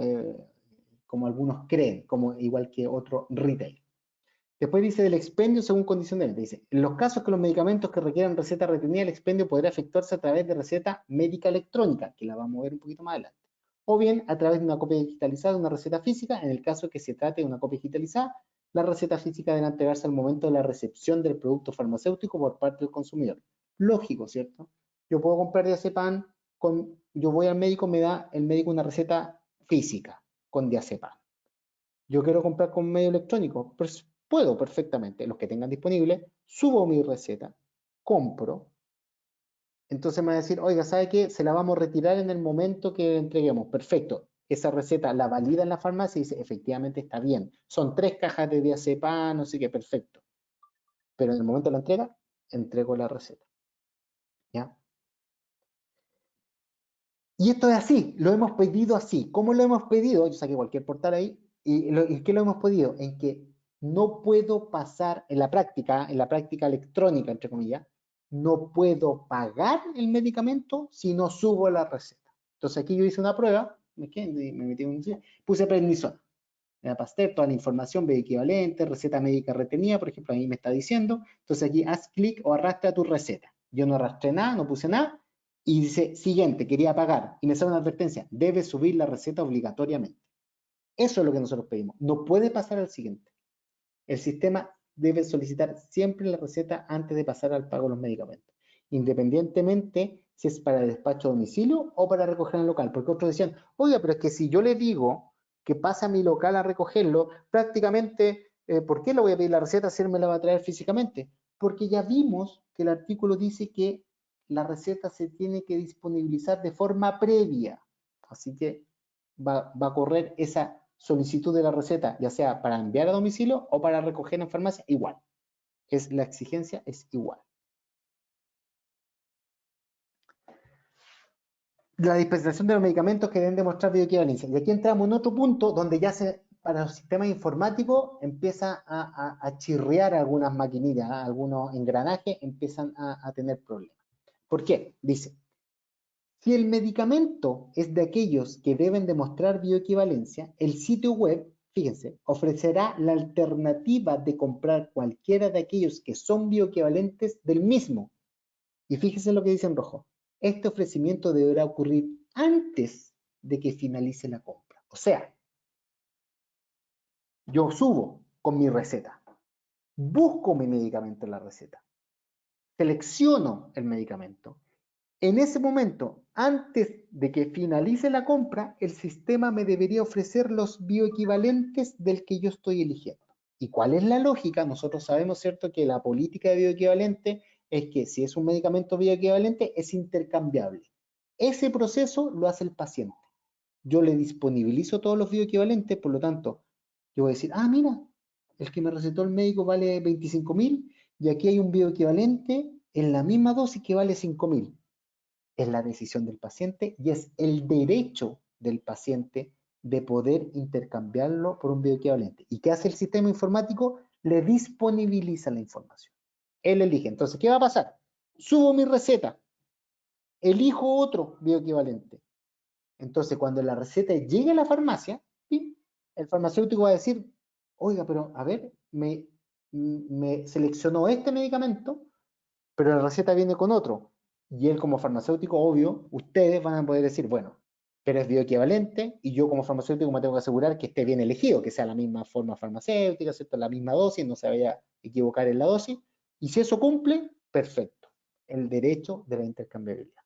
como algunos creen, como igual que otro retail. Después dice del expendio según condición de venta. Dice, en los casos que los medicamentos que requieran receta retenida, el expendio podrá efectuarse a través de receta médica electrónica, que la vamos a ver un poquito más adelante. O bien a través de una copia digitalizada de una receta física, en el caso que se trate de una copia digitalizada, la receta física debe entregarse al momento de la recepción del producto farmacéutico por parte del consumidor. lógico, ¿cierto? Yo puedo comprar diazepam yo voy al médico, me da el médico una receta física con diazepam. Yo quiero comprar con medio electrónico, pues puedo perfectamente, los que tengan disponible, subo mi receta, compro. Entonces me va a decir, oiga, ¿sabe qué? Se la vamos a retirar en el momento que entreguemos. Perfecto. Esa receta la valida en la farmacia y dice, efectivamente está bien. Son 3 cajas de diazepam, no sé qué, perfecto. Pero en el momento de la entrega, entrego la receta. ¿Ya? Y esto es así, lo hemos pedido así. ¿Cómo lo hemos pedido? Yo saqué cualquier portal ahí. ¿Y qué lo hemos pedido? En que no puedo pasar en la práctica electrónica, entre comillas, no puedo pagar el medicamento si no subo la receta. Entonces aquí yo hice una prueba, me metí puse prednisona, Pasteur, toda la información, bioequivalente, receta médica retenida, por ejemplo, ahí me está diciendo. Entonces aquí haz clic o arrastra tu receta. Yo no arrastré nada, no puse nada, y dice, siguiente, quería pagar, y me sale una advertencia, debe subir la receta obligatoriamente. Eso es lo que nosotros pedimos. No puede pasar al siguiente. El sistema debe solicitar siempre la receta antes de pasar al pago de los medicamentos, independientemente si es para el despacho a domicilio o para recoger en el local, porque otros decían, oiga, pero es que si yo le digo que pasa a mi local a recogerlo, prácticamente, ¿por qué le voy a pedir la receta si él me la va a traer físicamente? Porque ya vimos que el artículo dice que la receta se tiene que disponibilizar de forma previa, así que va a correr esa solicitud de la receta, ya sea para enviar a domicilio o para recoger en farmacia, igual. La exigencia es igual. La dispensación de los medicamentos que deben demostrar bioequivalencia. Y aquí entramos en otro punto donde ya para los sistemas informáticos empieza a chirriar algunas maquinillas, algunos engranajes empiezan a tener problemas. ¿Por qué? Dice, si el medicamento es de aquellos que deben demostrar bioequivalencia, el sitio web, fíjense, ofrecerá la alternativa de comprar cualquiera de aquellos que son bioequivalentes del mismo. Y fíjense lo que dice en rojo. Este ofrecimiento deberá ocurrir antes de que finalice la compra. O sea, yo subo con mi receta, busco mi medicamento en la receta, selecciono el medicamento. En ese momento, antes de que finalice la compra, el sistema me debería ofrecer los bioequivalentes del que yo estoy eligiendo. ¿Y cuál es la lógica? Nosotros sabemos, ¿cierto?, que la política de bioequivalente es que si es un medicamento bioequivalente, es intercambiable. Ese proceso lo hace el paciente. Yo le disponibilizo todos los bioequivalentes, por lo tanto, yo voy a decir, mira, el que me recetó el médico vale 25.000 y aquí hay un bioequivalente en la misma dosis que vale 5.000. Es la decisión del paciente y es el derecho del paciente de poder intercambiarlo por un bioequivalente. ¿Y qué hace el sistema informático? Le disponibiliza la información. Él elige. Entonces, ¿qué va a pasar? Subo mi receta, elijo otro bioequivalente. Entonces, cuando la receta llegue a la farmacia, el farmacéutico va a decir, oiga, pero a ver, me seleccionó este medicamento, pero la receta viene con otro. Y él como farmacéutico, obvio, ustedes van a poder decir, bueno, pero es bioequivalente y yo como farmacéutico me tengo que asegurar que esté bien elegido, que sea la misma forma farmacéutica, ¿cierto? La misma dosis, no se vaya a equivocar en la dosis. Y si eso cumple, perfecto. El derecho de la intercambiabilidad.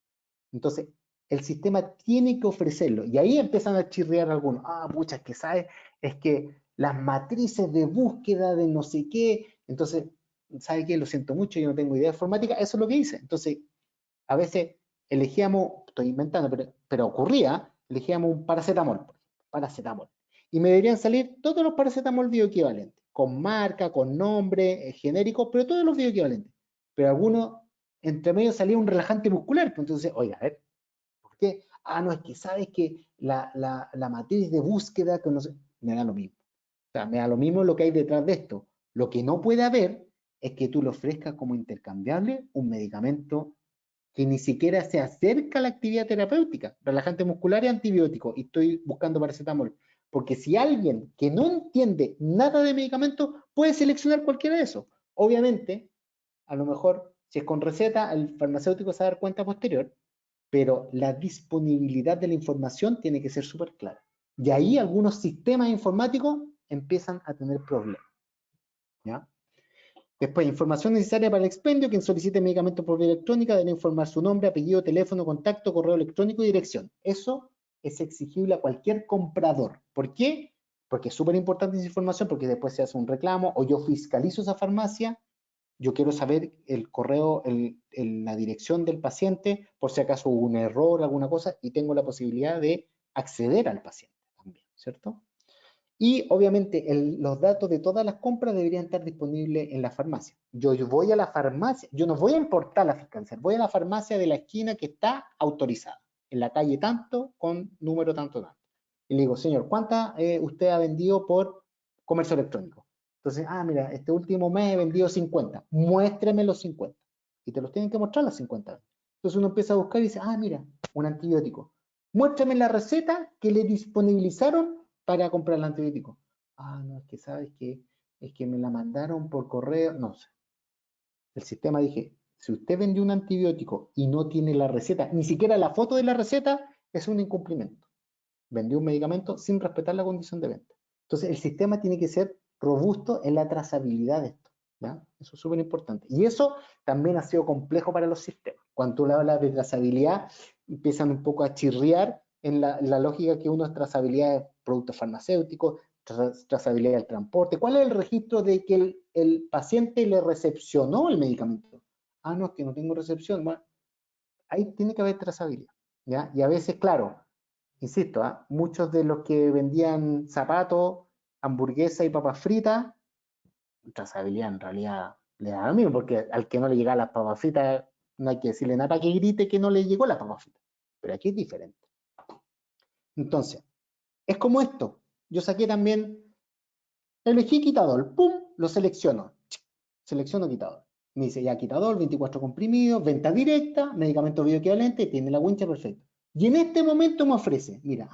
Entonces, el sistema tiene que ofrecerlo. Y ahí empiezan a chirriar algunos. Pucha, que sabes, es que las matrices de búsqueda de no sé qué. Entonces, ¿sabe qué? Lo siento mucho, yo no tengo idea de informática. Eso es lo que hice. Entonces, a veces elegíamos, estoy inventando, pero ocurría, elegíamos un paracetamol, por ejemplo, paracetamol. Y me deberían salir todos los paracetamol bioequivalentes, con marca, con nombre, genérico, pero todos los bioequivalentes. Pero algunos, entre medio salía un relajante muscular. Pues entonces, oiga, a ver, ¿por qué? No, es que sabes que la matriz de búsqueda, que no sé, me da lo mismo. O sea, me da lo mismo lo que hay detrás de esto. Lo que no puede haber es que tú le ofrezcas como intercambiable un medicamento que ni siquiera se acerca a la actividad terapéutica. Relajante muscular y antibiótico. Y estoy buscando paracetamol. Porque si alguien que no entiende nada de medicamentos puede seleccionar cualquiera de esos. Obviamente, a lo mejor, si es con receta, el farmacéutico se va a dar cuenta posterior, pero la disponibilidad de la información tiene que ser súper clara. Y ahí algunos sistemas informáticos empiezan a tener problemas. ¿Ya? Después, información necesaria para el expendio. Quien solicite medicamentos por vía electrónica debe informar su nombre, apellido, teléfono, contacto, correo electrónico y dirección. Eso es exigible a cualquier comprador. ¿Por qué? Porque es súper importante esa información, porque después se hace un reclamo o yo fiscalizo esa farmacia. Yo quiero saber el correo, la dirección del paciente, por si acaso hubo un error, alguna cosa, y tengo la posibilidad de acceder al paciente también, ¿cierto? Y obviamente los datos de todas las compras deberían estar disponibles en la farmacia. Yo voy a la farmacia, yo no voy al portal a fiscalizar, voy a la farmacia de la esquina que está autorizada, en la calle tanto, con número tanto, tanto. Y le digo, señor, ¿cuántas usted ha vendido por comercio electrónico? Entonces, mira, este último mes he vendido 50, muéstreme los 50. Y te los tienen que mostrar las 50. Entonces uno empieza a buscar y dice, mira, un antibiótico. Muéstrame la receta que le disponibilizaron para comprar el antibiótico. No, es que sabes que es que me la mandaron por correo, no sé. El sistema dije, si usted vendió un antibiótico y no tiene la receta, ni siquiera la foto de la receta, es un incumplimiento. Vendió un medicamento sin respetar la condición de venta. Entonces, el sistema tiene que ser robusto en la trazabilidad de esto. ¿Ya? Eso es súper importante. Y eso también ha sido complejo para los sistemas. Cuando tú hablas de trazabilidad, empiezan un poco a chirriar en la lógica que uno es trazabilidad de productos farmacéuticos, trazabilidad del transporte. ¿Cuál es el registro de que el paciente le recepcionó el medicamento? No, es que no tengo recepción. Bueno, ahí tiene que haber trazabilidad. ¿Ya? Y a veces, claro, insisto, muchos de los que vendían zapatos, hamburguesas y papas fritas, trazabilidad en realidad le da lo mismo, porque al que no le llegan las papas fritas, no hay que decirle nada para que grite que no le llegó la papa frita. Pero aquí es diferente. Entonces, es como esto. Yo saqué también, elegí quitador, ¡pum! Lo selecciono. Selecciono quitador. Me dice ya quitador, 24 comprimidos, venta directa, medicamento bioequivalente, tiene la wincha perfecta. Y en este momento me ofrece, mira,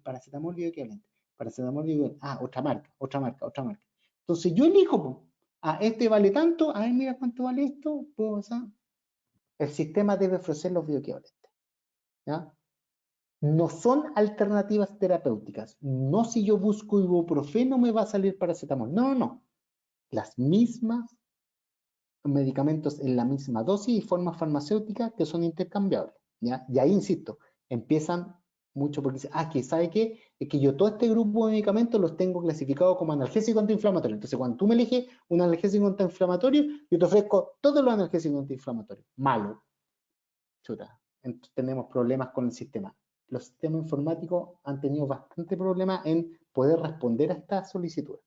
paracetamol bioequivalente, paracetamol bioequivalente, otra marca, otra marca, otra marca. Entonces yo elijo, este vale tanto, mira cuánto vale esto, puedo pasar. El sistema debe ofrecer los bioequivalentes. ¿Ya? No son alternativas terapéuticas. No si yo busco ibuprofeno me va a salir paracetamol. No, no. Las mismas medicamentos en la misma dosis y forma farmacéutica que son intercambiables. ¿Ya? Y ahí, insisto, empiezan mucho porque dicen, que ¿sabe qué? Es que yo todo este grupo de medicamentos los tengo clasificados como analgésicos antiinflamatorios. Entonces, cuando tú me eliges un analgésico antiinflamatorio, yo te ofrezco todos los analgésicos antiinflamatorios. Malo. Chuta. Entonces, tenemos problemas con el sistema. Los sistemas informáticos han tenido bastante problema en poder responder a estas solicitudes.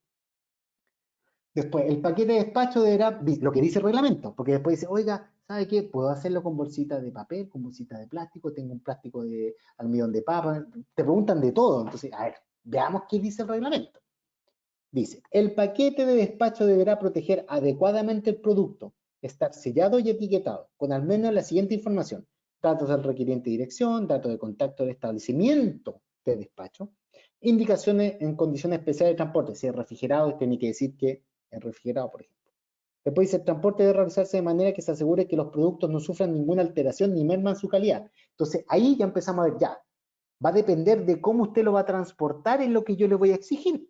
Después, el paquete de despacho deberá, lo que dice el reglamento, porque después dice, oiga, ¿sabe qué? Puedo hacerlo con bolsitas de papel, con bolsitas de plástico, tengo un plástico de almidón de papa, te preguntan de todo. Entonces, a ver, veamos qué dice el reglamento. Dice, el paquete de despacho deberá proteger adecuadamente el producto, estar sellado y etiquetado, con al menos la siguiente información: datos del requiriente y dirección, datos de contacto del establecimiento de despacho, indicaciones en condiciones especiales de transporte. Si es refrigerado, tiene que decir que es refrigerado, por ejemplo. Después dice, el transporte debe realizarse de manera que se asegure que los productos no sufran ninguna alteración ni merman su calidad. Entonces, ahí ya empezamos a ver, ya, va a depender de cómo usted lo va a transportar en lo que yo le voy a exigir.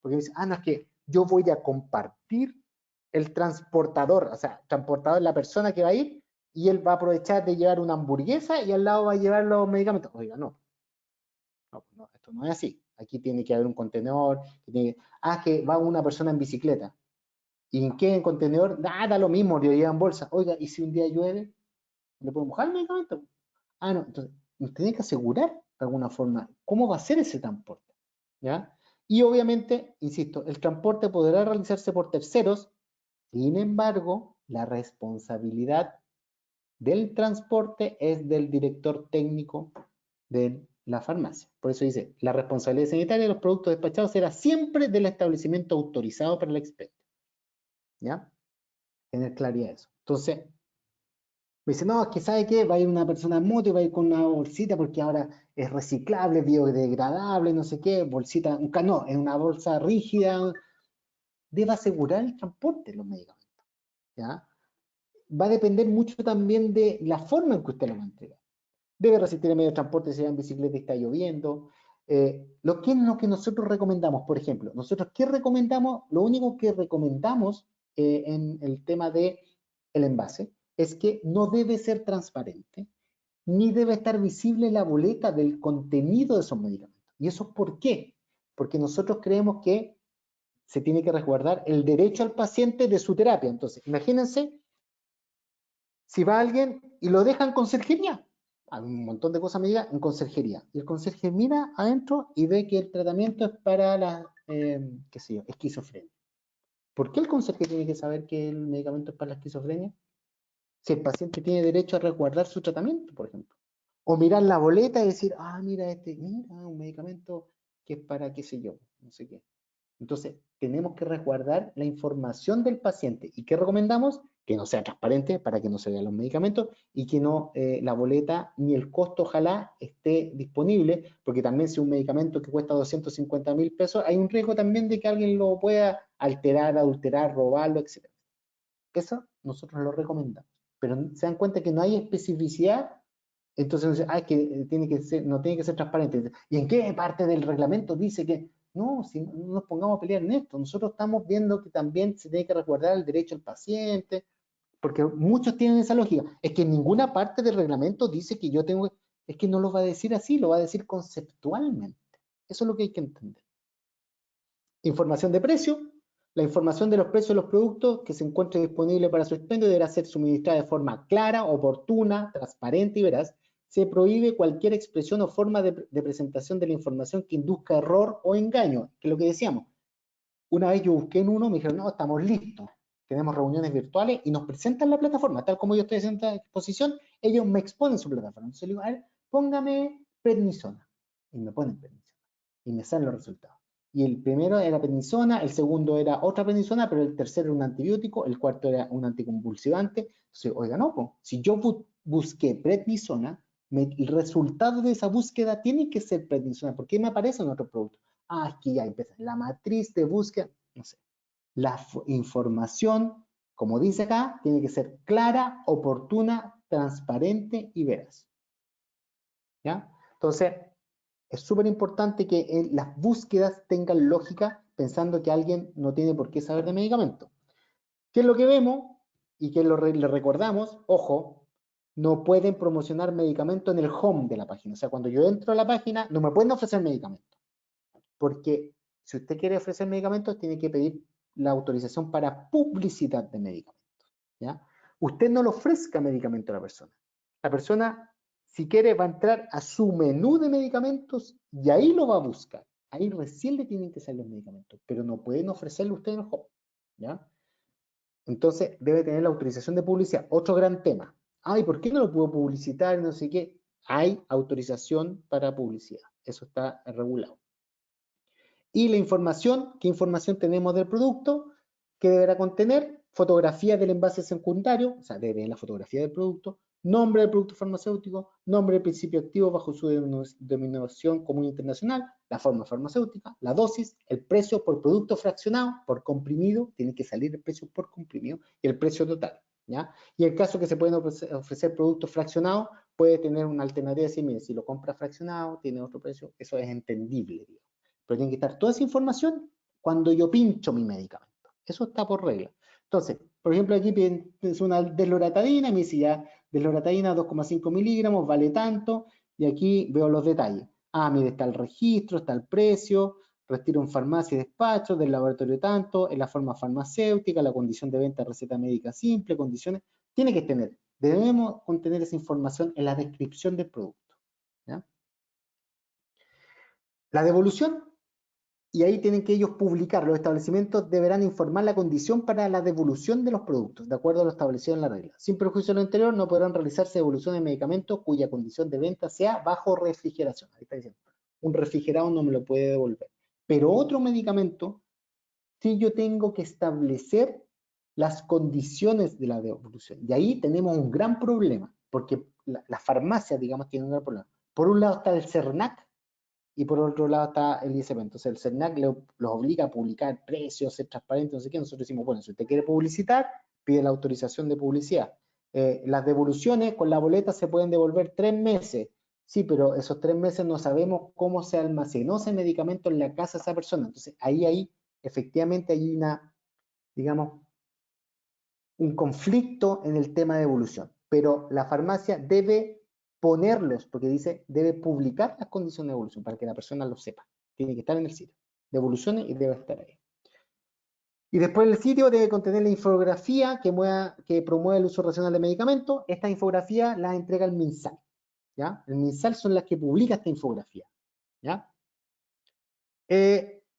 Porque dice, no, es que yo voy a compartir el transportador, o sea, transportador es la persona que va a ir y él va a aprovechar de llevar una hamburguesa y al lado va a llevar los medicamentos. Oiga, no, esto no es así. Aquí tiene que haber un contenedor, que va una persona en bicicleta. ¿Y en qué contenedor? Nada, lo mismo, lo lleva en bolsa. Oiga, ¿y si un día llueve? ¿Le puedo mojar el medicamento? No, entonces, nos tiene que asegurar de alguna forma cómo va a ser ese transporte. ¿Ya? Y obviamente, insisto, el transporte podrá realizarse por terceros, sin embargo, la responsabilidad del transporte es del director técnico de la farmacia. Por eso dice, la responsabilidad sanitaria de los productos despachados será siempre del establecimiento autorizado para el expendio. ¿Ya? Tener claridad de eso. Entonces, me dice, no, es que ¿sabe qué? Va a ir una persona en moto y va a ir con una bolsita porque ahora es reciclable, biodegradable, no sé qué, bolsita, no, es una bolsa rígida. Debe asegurar el transporte de los medicamentos. ¿Ya? Va a depender mucho también de la forma en que usted lo va a entregar. Debe resistir el medio de transporte si va en bicicleta y está lloviendo. Lo que es lo que nosotros recomendamos, por ejemplo, nosotros ¿qué recomendamos? Lo único que recomendamos en el tema de el envase es que no debe ser transparente, ni debe estar visible la boleta del contenido de esos medicamentos. ¿Y eso por qué? Porque nosotros creemos que se tiene que resguardar el derecho al paciente de su terapia. Entonces, imagínense si va alguien y lo deja en conserjería. Hay un montón de cosas me diga en conserjería. Y el conserje mira adentro y ve que el tratamiento es para la, qué sé yo, esquizofrenia. ¿Por qué el conserje tiene que saber que el medicamento es para la esquizofrenia? Si el paciente tiene derecho a resguardar su tratamiento, por ejemplo. O mirar la boleta y decir, ah, mira, mira, un medicamento que es para qué sé yo, no sé qué. Entonces, tenemos que resguardar la información del paciente. ¿Y qué recomendamos? Que no sea transparente para que no se vean los medicamentos y que no la boleta ni el costo, ojalá, esté disponible, porque también si un medicamento que cuesta 250.000 pesos, hay un riesgo también de que alguien lo pueda alterar, adulterar, robarlo, etc. Eso nosotros lo recomendamos. Pero se dan cuenta que no hay especificidad, entonces es que tiene que ser, no tiene que ser transparente. ¿Y en qué parte del reglamento dice que no? Si no nos pongamos a pelear en esto, nosotros estamos viendo que también se tiene que resguardar el derecho al paciente, porque muchos tienen esa lógica. Es que en ninguna parte del reglamento dice que yo tengo, es que no lo va a decir así, lo va a decir conceptualmente. Eso es lo que hay que entender. Información de precio. La información de los precios de los productos que se encuentre disponible para su expendio deberá ser suministrada de forma clara, oportuna, transparente y veraz. Se prohíbe cualquier expresión o forma de presentación de la información que induzca error o engaño, que es lo que decíamos. Una vez yo busqué en uno, me dijeron, no, estamos listos. Tenemos reuniones virtuales y nos presentan la plataforma. Tal como yo estoy en esta exposición, ellos me exponen su plataforma. Entonces le digo, a ver, póngame prednisona. Y me ponen prednisona. Y me salen los resultados. Y el primero era prednisona, el segundo era otra prednisona, pero el tercero era un antibiótico, el cuarto era un anticonvulsivante. Entonces, oiga, no, pues, si yo busqué prednisona, el resultado de esa búsqueda tiene que ser prednisona. ¿Por qué me aparece en otro producto? Ah, aquí ya empieza la matriz de búsqueda, no sé. La información, como dice acá, tiene que ser clara, oportuna, transparente y veraz. ¿Ya? Entonces, es súper importante que las búsquedas tengan lógica pensando que alguien no tiene por qué saber de medicamento. ¿Qué es lo que vemos? Y que le recordamos, ojo, no pueden promocionar medicamento en el home de la página. O sea, cuando yo entro a la página, no me pueden ofrecer medicamento. Porque si usted quiere ofrecer medicamentos, tiene que pedir la autorización para publicidad de medicamentos. ¿Ya? Usted no le ofrezca medicamento a la persona. La persona, si quiere, va a entrar a su menú de medicamentos y ahí lo va a buscar. Ahí recién le tienen que salir los medicamentos, pero no pueden ofrecerle usted en el home. ¿Ya? Entonces, debe tener la autorización de publicidad. Otro gran tema. Ay, ¿por qué no lo puedo publicitar? No sé qué. Hay autorización para publicidad. Eso está regulado. Y la información, ¿qué información tenemos del producto? Que deberá contener fotografía del envase secundario, o sea, debe tener la fotografía del producto, nombre del producto farmacéutico, nombre del principio activo bajo su denominación común internacional, la forma farmacéutica, la dosis, el precio por producto fraccionado, por comprimido, tiene que salir el precio por comprimido y el precio total. ¿Ya? Y el caso que se pueden ofrecer productos fraccionados, puede tener una alternativa de decir, mire, si lo compra fraccionado, tiene otro precio, eso es entendible, digamos. Pero tiene que estar toda esa información cuando yo pincho mi medicamento. Eso está por regla. Entonces, por ejemplo, aquí es una desloratadina, me dice ya, desloratadina 2,5 miligramos, vale tanto, y aquí veo los detalles. Ah, mire, está el registro, está el precio, retiro en farmacia y despacho, del laboratorio tanto, en la forma farmacéutica, la condición de venta de receta médica simple, condiciones, tiene que tener, debemos contener esa información en la descripción del producto. ¿Ya? La devolución. Y ahí tienen que ellos publicar. Los establecimientos deberán informar la condición para la devolución de los productos, de acuerdo a lo establecido en la regla. Sin perjuicio de lo anterior, no podrán realizarse devoluciones de medicamentos cuya condición de venta sea bajo refrigeración. Ahí está diciendo, un refrigerado no me lo puede devolver. Pero otro medicamento, sí yo tengo que establecer las condiciones de la devolución. Y ahí tenemos un gran problema, porque la farmacia, digamos, tiene un gran problema. Por un lado está el CERNAC, y por otro lado está el ISP. Entonces el CERNAC los obliga a publicar precios, ser transparentes, no sé qué. Nosotros decimos, bueno, si usted quiere publicitar, pide la autorización de publicidad. Las devoluciones con la boleta se pueden devolver 3 meses. Sí, pero esos 3 meses no sabemos cómo se almacenó ese medicamento en la casa de esa persona. Entonces ahí efectivamente hay una, digamos, un conflicto en el tema de evolución, pero la farmacia debe ponerlos, porque dice, debe publicar las condiciones de evolución para que la persona lo sepa. Tiene que estar en el sitio de evoluciones y debe estar ahí. Y después el sitio debe contener la infografía que promueve el uso racional de medicamentos. Esta infografía la entrega el MinSal, ¿ya? El MinSal son las que publica esta infografía, ¿ya?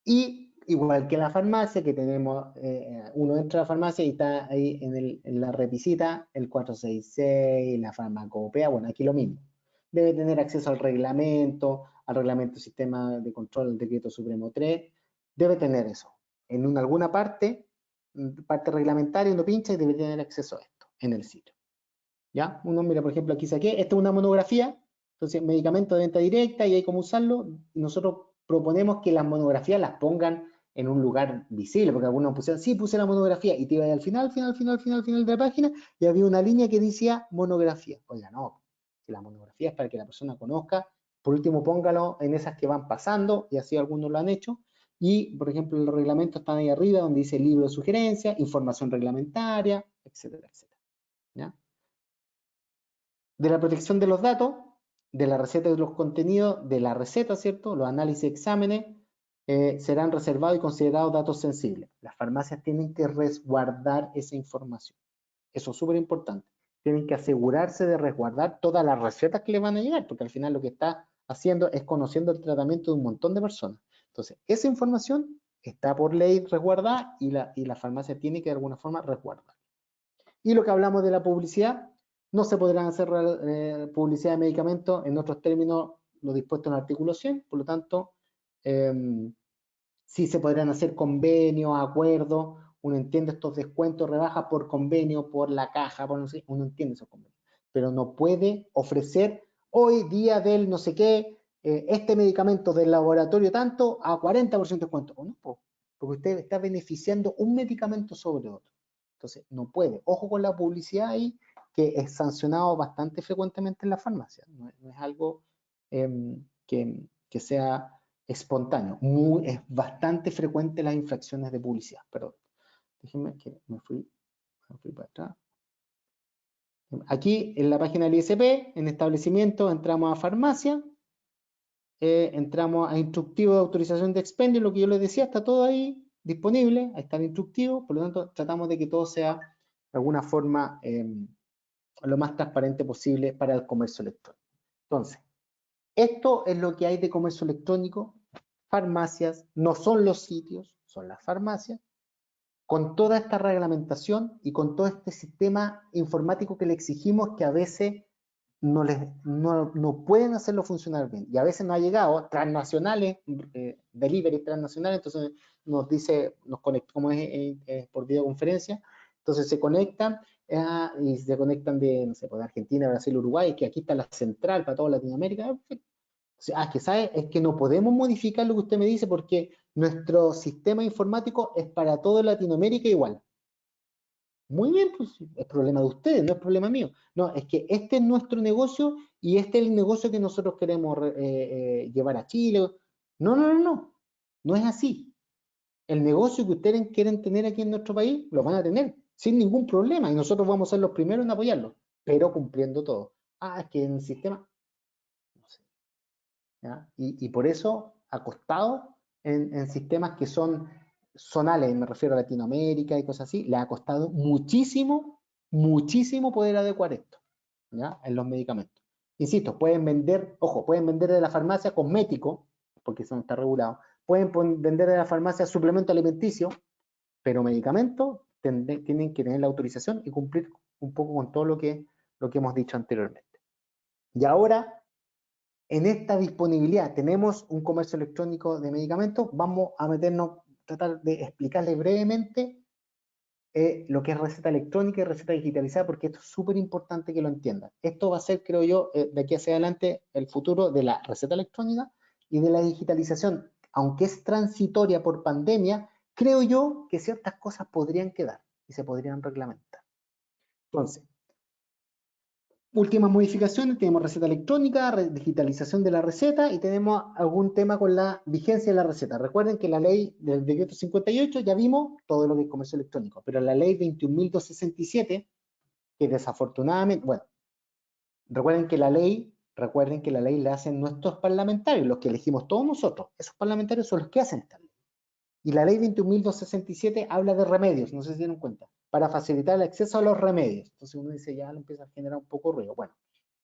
Y igual que la farmacia, que tenemos, uno entra a la farmacia y está ahí en la repisita, el 466, la farmacopea, bueno, aquí lo mismo. Debe tener acceso al reglamento sistema de control del decreto supremo 3, debe tener eso. En alguna parte reglamentaria, uno pincha y debe tener acceso a esto en el sitio. ¿Ya? Uno, mira, por ejemplo, aquí saqué, esta es una monografía, entonces medicamento de venta directa y hay cómo usarlo. Nosotros proponemos que las monografías las pongan en un lugar visible, porque algunos pusieron, sí, puse la monografía y te iba al final de la página y había una línea que decía monografía. Oiga, no, que la monografía es para que la persona conozca. Por último, póngalo en esas que van pasando y así algunos lo han hecho. Y, por ejemplo, los reglamentos están ahí arriba donde dice libro de sugerencias, información reglamentaria, etcétera, etcétera. ¿Ya? De la protección de los datos, de la receta y de los contenidos de la receta, ¿cierto? Los análisis y exámenes serán reservados y considerados datos sensibles. Las farmacias tienen que resguardar esa información. Eso es súper importante. Tienen que asegurarse de resguardar todas las recetas que les van a llegar, porque al final lo que está haciendo es conociendo el tratamiento de un montón de personas. Entonces, esa información está por ley resguardada y la farmacia tiene que de alguna forma resguardar. Y lo que hablamos de la publicidad, no se podrán hacer publicidad de medicamentos, en otros términos, lo dispuesto en el artículo 100, por lo tanto, sí se podrán hacer convenios, acuerdos, uno entiende estos descuentos, rebajas por convenio, por la caja, por no sé, uno entiende esos convenios, pero no puede ofrecer hoy día del no sé qué, este medicamento del laboratorio tanto a 40% de descuento. No, porque usted está beneficiando un medicamento sobre otro. Entonces, no puede. Ojo con la publicidad ahí, que es sancionado bastante frecuentemente en la farmacia. No es algo que sea espontáneo. Es bastante frecuente las infracciones de publicidad. Perdón. Déjenme que me fui para atrás. Aquí en la página del ISP, en establecimiento, entramos a farmacia, entramos a instructivo de autorización de expendio, lo que yo les decía, está todo ahí disponible, ahí está el instructivo, por lo tanto tratamos de que todo sea de alguna forma lo más transparente posible para el comercio electrónico. Entonces, esto es lo que hay de comercio electrónico, farmacias, no son los sitios, son las farmacias, con toda esta reglamentación y con todo este sistema informático que le exigimos que a veces no pueden hacerlo funcionar bien. Y a veces no ha llegado, transnacionales, delivery transnacionales, entonces nos dice, nos conecta, como es por videoconferencia, entonces se conectan y se conectan de, no sé, de Argentina, Brasil, Uruguay, que aquí está la central para toda Latinoamérica. Es que, ¿sabe? Es que no podemos modificar lo que usted me dice porque nuestro sistema informático es para toda Latinoamérica igual. Muy bien, pues es problema de ustedes, no es problema mío. No, es que este es nuestro negocio y este es el negocio que nosotros queremos llevar a Chile. No, no, no, no. No es así. El negocio que ustedes quieren tener aquí en nuestro país, lo van a tener sin ningún problema y nosotros vamos a ser los primeros en apoyarlo, pero cumpliendo todo. Ah, es que en el sistema, no sé. ¿Ya? Y por eso, acostado en sistemas que son zonales, me refiero a Latinoamérica y cosas así, le ha costado muchísimo, muchísimo poder adecuar esto, ¿ya? En los medicamentos. Insisto, pueden vender, ojo, pueden vender de la farmacia cosmético, porque eso no está regulado, pueden vender de la farmacia suplemento alimenticio, pero medicamentos tienen que tener la autorización y cumplir un poco con todo lo que hemos dicho anteriormente. Y ahora, en esta disponibilidad, tenemos un comercio electrónico de medicamentos, vamos a meternos, tratar de explicarles brevemente lo que es receta electrónica y receta digitalizada, porque esto es súper importante que lo entiendan. Esto va a ser, creo yo, de aquí hacia adelante, el futuro de la receta electrónica y de la digitalización. Aunque es transitoria por pandemia, creo yo que ciertas cosas podrían quedar y se podrían reglamentar. Entonces, últimas modificaciones, tenemos receta electrónica, digitalización de la receta y tenemos algún tema con la vigencia de la receta. Recuerden que la ley del decreto 58 ya vimos todo lo que es comercio electrónico, pero la ley 21.267, que desafortunadamente, bueno, recuerden que la ley la hacen nuestros parlamentarios, los que elegimos todos nosotros. Esos parlamentarios son los que hacen esta ley. Y la ley 21.267 habla de remedios, no sé si se dieron cuenta, para facilitar el acceso a los remedios. Entonces uno dice, ya lo empieza a generar un poco de ruido. Bueno,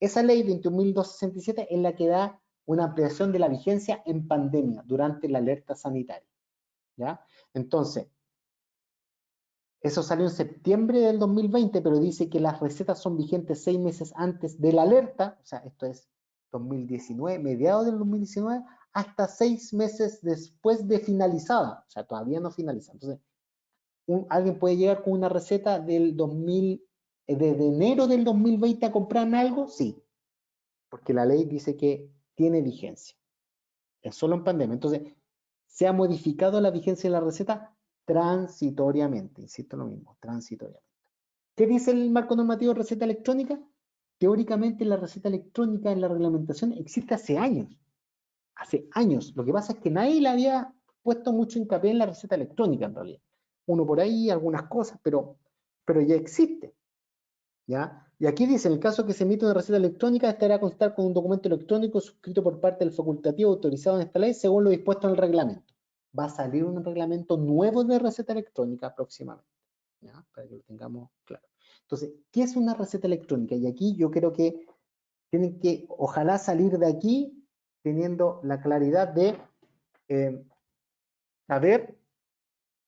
esa ley 21.267 es la que da una ampliación de la vigencia en pandemia, durante la alerta sanitaria. ¿Ya? Entonces, eso salió en septiembre del 2020, pero dice que las recetas son vigentes 6 meses antes de la alerta, o sea, esto es 2019, mediados del 2019, hasta 6 meses después de finalizada, o sea, todavía no finaliza. Entonces, alguien puede llegar con una receta del 2000, desde enero del 2020 a comprarme algo, sí, porque la ley dice que tiene vigencia, es solo en pandemia. Entonces, se ha modificado la vigencia de la receta transitoriamente, insisto lo mismo, transitoriamente. ¿Qué dice el marco normativo de receta electrónica? Teóricamente la receta electrónica en la reglamentación existe hace años. Hace años. Lo que pasa es que nadie le había puesto mucho hincapié en la receta electrónica en realidad. Uno por ahí, algunas cosas, pero ya existe. ¿Ya? Y aquí dice, en el caso que se emite una receta electrónica, estará a constar con un documento electrónico suscrito por parte del facultativo autorizado en esta ley según lo dispuesto en el reglamento. Va a salir un reglamento nuevo de receta electrónica próximamente. ¿Ya? Para que lo tengamos claro. Entonces, ¿qué es una receta electrónica? Y aquí yo creo que tienen que, ojalá, salir de aquí teniendo la claridad de saber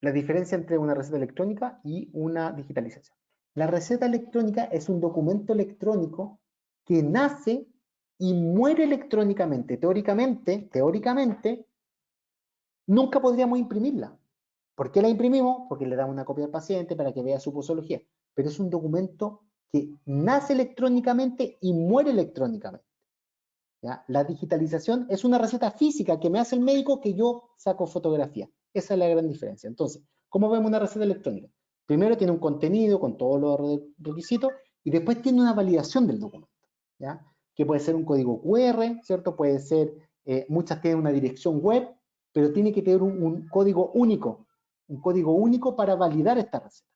la diferencia entre una receta electrónica y una digitalización. La receta electrónica es un documento electrónico que nace y muere electrónicamente. Teóricamente, nunca podríamos imprimirla. ¿Por qué la imprimimos? Porque le damos una copia al paciente para que vea su posología. Pero es un documento que nace electrónicamente y muere electrónicamente. ¿Ya? La digitalización es una receta física que me hace el médico que yo saco fotografía. Esa es la gran diferencia. Entonces, ¿cómo vemos una receta electrónica? Primero tiene un contenido con todos los requisitos y después tiene una validación del documento. ¿Ya? Que puede ser un código QR, ¿cierto? Puede ser, muchas tienen una dirección web, pero tiene que tener un código único para validar esta receta.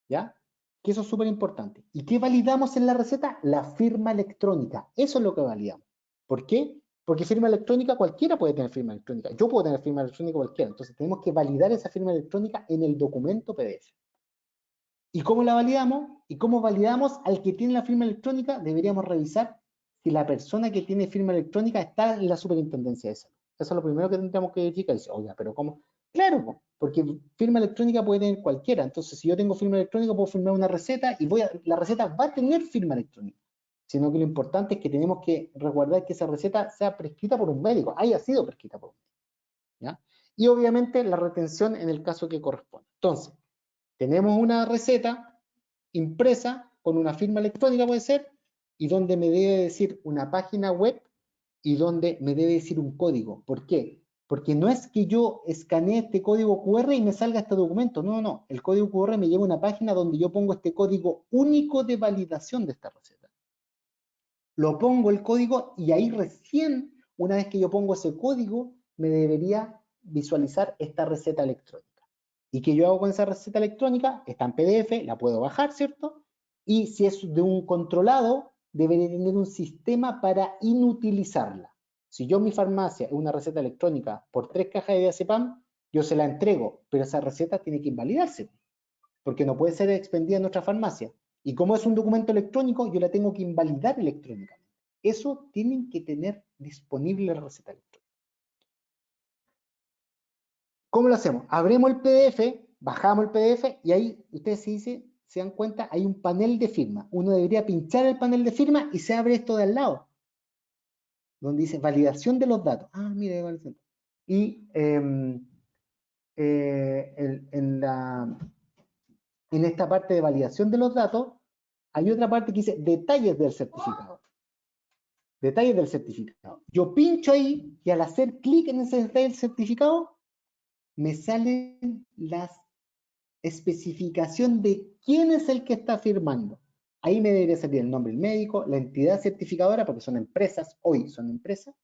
¿Ya? Que eso es súper importante. ¿Y qué validamos en la receta? La firma electrónica. Eso es lo que validamos. ¿Por qué? Porque firma electrónica, cualquiera puede tener firma electrónica. Yo puedo tener firma electrónica cualquiera. Entonces tenemos que validar esa firma electrónica en el documento PDF. ¿Y cómo la validamos? ¿Y cómo validamos al que tiene la firma electrónica? Deberíamos revisar si la persona que tiene firma electrónica está en la superintendencia de salud. Eso es lo primero que tendríamos que verificar. Dice, oiga, pero ¿cómo? Claro, porque firma electrónica puede tener cualquiera. Entonces, si yo tengo firma electrónica, puedo firmar una receta y la receta va a tener firma electrónica. Sino que lo importante es que tenemos que resguardar que esa receta sea prescrita por un médico, haya sido prescrita por un médico. ¿Ya? Y obviamente la retención en el caso que corresponda. Entonces, tenemos una receta impresa con una firma electrónica, puede ser, y donde me debe decir una página web y donde me debe decir un código. ¿Por qué? Porque no es que yo escanee este código QR y me salga este documento. No, no. El código QR me lleva a una página donde yo pongo este código único de validación de esta receta. Lo pongo el código y ahí recién, una vez que yo pongo ese código, me debería visualizar esta receta electrónica. ¿Y qué yo hago con esa receta electrónica? Está en PDF, la puedo bajar, ¿cierto? Y si es de un controlado, debería tener un sistema para inutilizarla. Si yo en mi farmacia es una receta electrónica por 3 cajas de diazepam, yo se la entrego, pero esa receta tiene que invalidarse, porque no puede ser expendida en otra farmacia. Y como es un documento electrónico, yo la tengo que invalidar electrónicamente. Eso tienen que tener disponible la receta electrónica. ¿Cómo lo hacemos? Abrimos el PDF, bajamos el PDF y ahí ustedes se dan cuenta, hay un panel de firma. Uno debería pinchar el panel de firma y se abre esto de al lado, donde dice validación de los datos. Ah, mire, validación. Y en esta parte de validación de los datos, hay otra parte que dice detalles del certificado. Detalles del certificado. Yo pincho ahí y al hacer clic en ese detalle del certificado, me salen las especificación de quién es el que está firmando. ahí me debería salir el nombre del médico, la entidad certificadora, porque son empresas, hoy son empresas,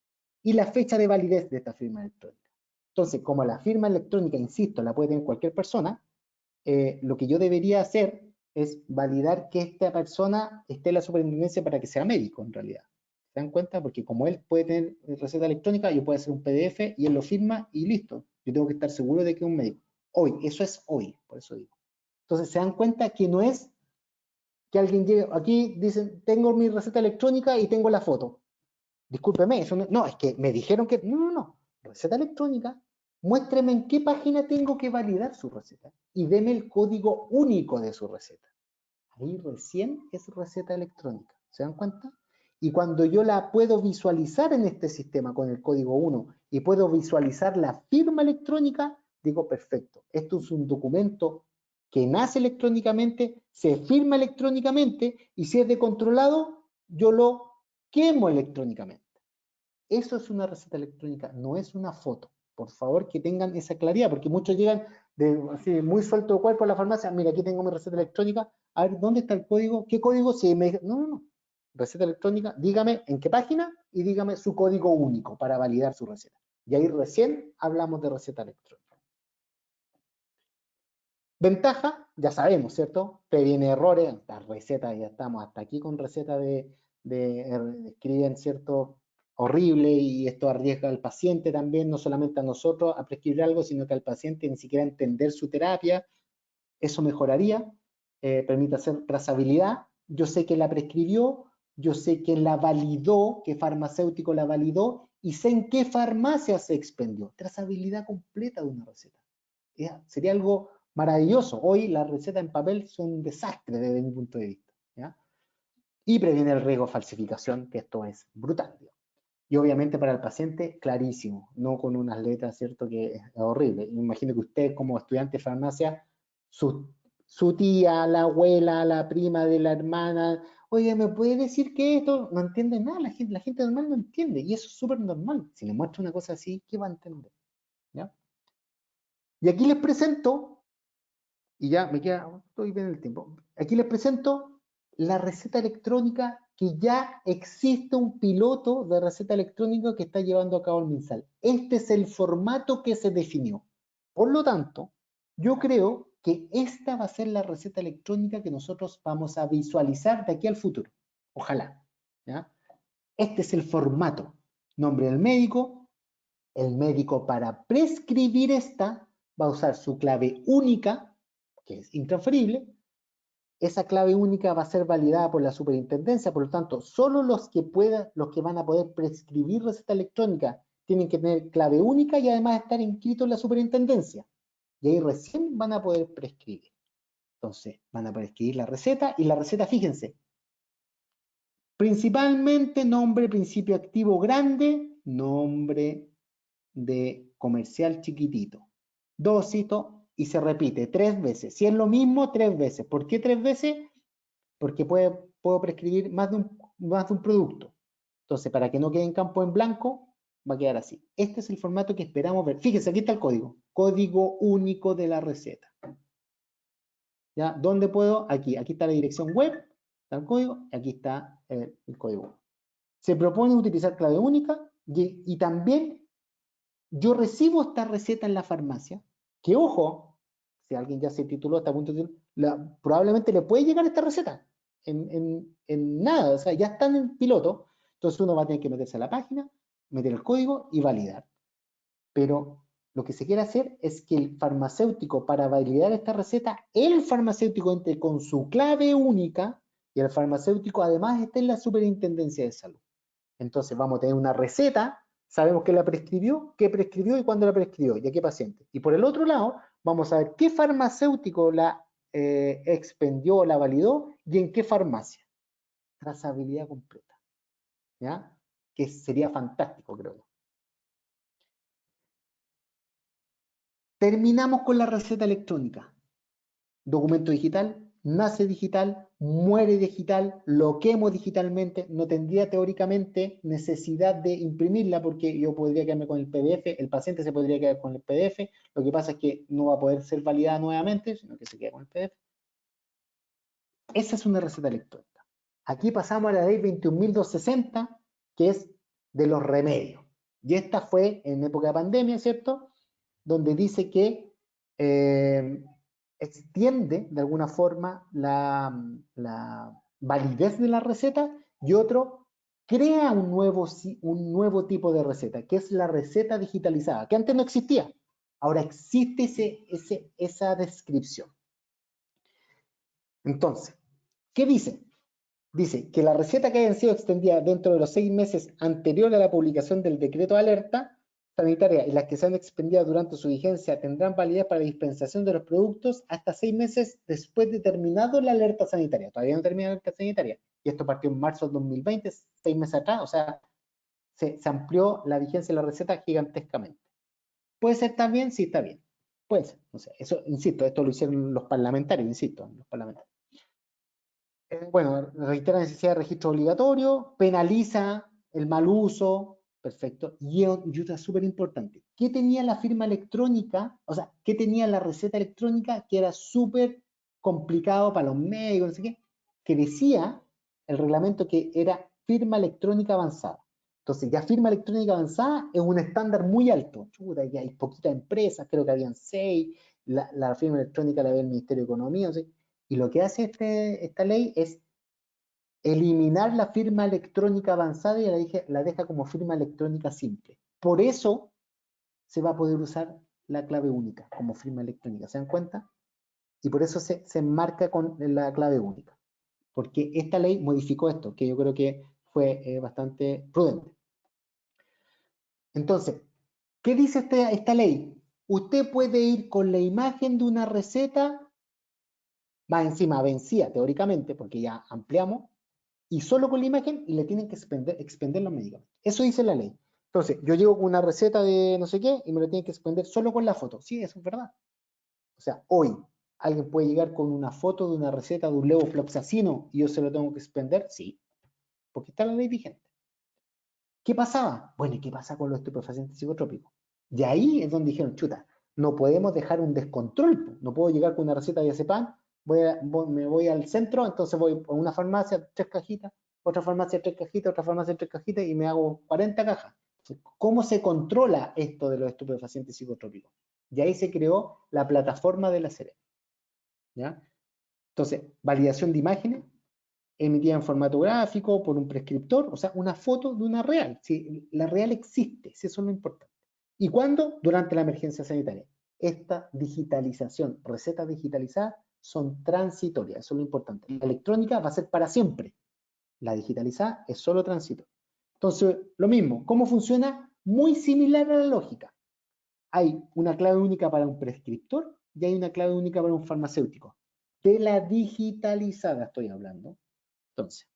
y la fecha de validez de esta firma electrónica. Entonces, como la firma electrónica, insisto, la puede tener cualquier persona, lo que yo debería hacer es validar que esta persona esté en la superintendencia para que sea médico, en realidad. ¿Se dan cuenta? Porque como él puede tener receta electrónica, yo puedo hacer un PDF y él lo firma y listo. Yo tengo que estar seguro de que es un médico. Hoy, eso es hoy, por eso digo. Entonces, se dan cuenta que no es que alguien llegue, aquí dicen, tengo mi receta electrónica y tengo la foto. Discúlpeme, eso no, es que me dijeron que, no, receta electrónica, muéstreme en qué página tengo que validar su receta y deme el código único de su receta. Ahí recién es receta electrónica, ¿se dan cuenta? Y cuando yo la puedo visualizar en este sistema con el código 1 y puedo visualizar la firma electrónica, digo, perfecto, esto es un documento que nace electrónicamente, se firma electrónicamente y si es de controlado, yo lo quemo electrónicamente. Eso es una receta electrónica, no es una foto. Por favor, que tengan esa claridad, porque muchos llegan así, muy suelto de cuerpo a la farmacia, mira, aquí tengo mi receta electrónica, a ver, ¿dónde está el código? ¿Qué código? Si me... No. Receta electrónica, dígame en qué página y dígame su código único para validar su receta. Y ahí recién hablamos de receta electrónica. Ventaja, ya sabemos, ¿cierto? Previene errores, las recetas, ya estamos hasta aquí con recetas de escriben, ¿cierto? Horrible y esto arriesga al paciente también, no solamente a nosotros a prescribir algo, sino que al paciente ni siquiera entender su terapia. Eso mejoraría, permite hacer trazabilidad. Yo sé que la prescribió, yo sé que la validó, qué farmacéutico la validó y sé en qué farmacia se expendió. Trazabilidad completa de una receta. Sería algo maravilloso. Hoy las recetas en papel son un desastre desde mi punto de vista. ¿Ya? Y previene el riesgo de falsificación, que esto es brutal. Y obviamente para el paciente, clarísimo, no con unas letras, ¿cierto? Que es horrible. Me imagino que usted como estudiante de farmacia, su tía, la abuela, la prima de la hermana, oye, ¿me puede decir que esto? No entiende nada, la gente normal no entiende. Y eso es súper normal. Si le muestro una cosa así, ¿qué va a entender? ¿Ya? Y aquí les presento, y ya me queda, estoy bien el tiempo. Aquí les presento la receta electrónica que ya existe un piloto de receta electrónica que está llevando a cabo el MinSal. Este es el formato que se definió. Por lo tanto, yo creo que esta va a ser la receta electrónica que nosotros vamos a visualizar de aquí al futuro. Ojalá. ¿Ya? Este es el formato. Nombre del médico. El médico para prescribir esta va a usar su clave única, que es intransferible. Esa clave única va a ser validada por la superintendencia, por lo tanto, solo los que van a poder prescribir receta electrónica tienen que tener clave única y además estar inscritos en la superintendencia. Y ahí recién van a poder prescribir. Entonces, van a poder escribir la receta y la receta, fíjense, principalmente nombre, principio activo grande, nombre de comercial chiquitito. Dosito y se repite 3 veces. Si es lo mismo, 3 veces. ¿Por qué 3 veces? Porque puedo prescribir más de un producto. Entonces, para que no quede en campo en blanco, va a quedar así. Este es el formato que esperamos ver. Fíjense, aquí está el código. Código único de la receta. ¿Ya? ¿Dónde puedo? Aquí. Aquí está la dirección web, está el código, y aquí está el código. Se propone utilizar clave única y también yo recibo esta receta en la farmacia, que ojo, si alguien ya se tituló, está a punto de probablemente le puede llegar esta receta en nada, o sea, ya está en el piloto, entonces uno va a tener que meterse a la página, meter el código y validar. Pero lo que se quiere hacer es que el farmacéutico, para validar esta receta, el farmacéutico entre con su clave única y el farmacéutico además esté en la superintendencia de salud. Entonces vamos a tener una receta, sabemos que la prescribió, qué prescribió y cuándo la prescribió y a qué paciente. Y por el otro lado, vamos a ver qué farmacéutico la expendió o la validó y en qué farmacia. Trazabilidad completa. ¿Ya? Que sería fantástico, creo yo. Terminamos con la receta electrónica. Documento digital, nace digital, muere digital, lo quemo digitalmente, no tendría teóricamente necesidad de imprimirla porque yo podría quedarme con el PDF, el paciente se podría quedar con el PDF, lo que pasa es que no va a poder ser validada nuevamente, sino que se queda con el PDF. Esa es una receta electrónica. Aquí pasamos a la ley 21.260, que es de los remedios. Y esta fue en época de pandemia, ¿cierto? Donde dice que extiende de alguna forma la validez de la receta y otro crea un nuevo tipo de receta, que es la receta digitalizada, que antes no existía. Ahora existe esa descripción. Entonces, ¿qué dice? Dice que la receta que hayan sido extendida dentro de los 6 meses anterior a la publicación del decreto de alerta sanitaria y las que sean expendidas durante su vigencia tendrán validez para la dispensación de los productos hasta 6 meses después de terminado la alerta sanitaria. Todavía no termina la alerta sanitaria. Y esto partió en marzo del 2020, 6 meses atrás, o sea, se amplió la vigencia de la receta gigantescamente. ¿Puede ser también? Sí, está bien. Puede ser. O sea, eso, insisto, esto lo hicieron los parlamentarios, insisto, los parlamentarios. Bueno, reitera la necesidad de registro obligatorio, penaliza el mal uso, perfecto. Y otra súper importante, ¿qué tenía la firma electrónica? O sea, ¿qué tenía la receta electrónica que era súper complicado para los médicos, no sé qué? Que decía el reglamento que era firma electrónica avanzada. Entonces, ya firma electrónica avanzada es un estándar muy alto. Chuta, ya hay poquitas empresas, creo que habían 6, la firma electrónica la ve el Ministerio de Economía, no sé. Y lo que hace esta ley es eliminar la firma electrónica avanzada y la deja como firma electrónica simple. Por eso se va a poder usar la clave única como firma electrónica. ¿Se dan cuenta? Y por eso se enmarca con la clave única. Porque esta ley modificó esto, que yo creo que fue bastante prudente. Entonces, ¿qué dice esta ley? Usted puede ir con la imagen de una receta, más encima vencida teóricamente, porque ya ampliamos, y solo con la imagen le tienen que expender los medicamentos. Eso dice la ley. Entonces, yo llego con una receta de no sé qué y me lo tienen que expender solo con la foto. Sí, eso es verdad. O sea, hoy alguien puede llegar con una foto de una receta de un levofloxacino y yo se lo tengo que expender. Sí, porque está la ley vigente. ¿Qué pasaba? Bueno, ¿y qué pasa con los estupefacientes psicotrópicos? Y ahí es donde dijeron, chuta, no podemos dejar un descontrol. No puedo llegar con una receta de diazepam, me voy al centro, entonces voy a una farmacia, 3 cajitas, otra farmacia, 3 cajitas, otra farmacia, 3 cajitas y me hago 40 cajas. ¿Cómo se controla esto de los estupefacientes psicotrópicos? Y ahí se creó la plataforma de la CEREM. ¿Ya? Entonces, validación de imágenes, emitida en formato gráfico por un prescriptor, o sea, una foto de una real. ¿Sí? La real existe, si eso es lo importante. ¿Y cuándo? Durante la emergencia sanitaria. Esta digitalización, recetas digitalizadas, son transitorias, eso es lo importante. La electrónica va a ser para siempre. La digitalizada es solo transitoria. Entonces, lo mismo, ¿cómo funciona? Muy similar a la lógica. Hay una clave única para un prescriptor y hay una clave única para un farmacéutico. De la digitalizada estoy hablando. Entonces,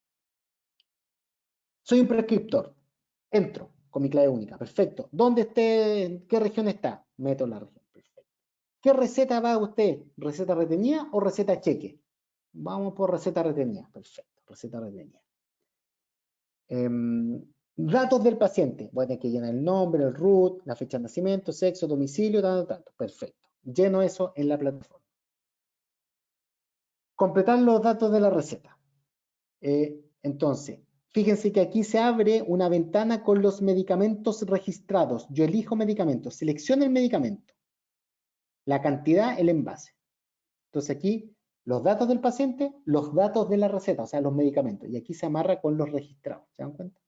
soy un prescriptor. Entro con mi clave única. Perfecto. ¿Dónde esté? ¿En qué región está? Meto la región. Perfecto. ¿Qué receta va usted? ¿Receta retenida o receta cheque? Vamos por receta retenida. Perfecto. Receta retenida. Datos del paciente. Voy a tener que llenar el nombre, el root, la fecha de nacimiento, sexo, domicilio, tanto. Perfecto. Lleno eso en la plataforma. Completar los datos de la receta. Entonces, fíjense que aquí se abre una ventana con los medicamentos registrados. Yo elijo medicamentos, selecciono el medicamento, la cantidad, el envase. Entonces aquí los datos del paciente, los datos de la receta, o sea, los medicamentos. Y aquí se amarra con los registrados. ¿Se dan cuenta?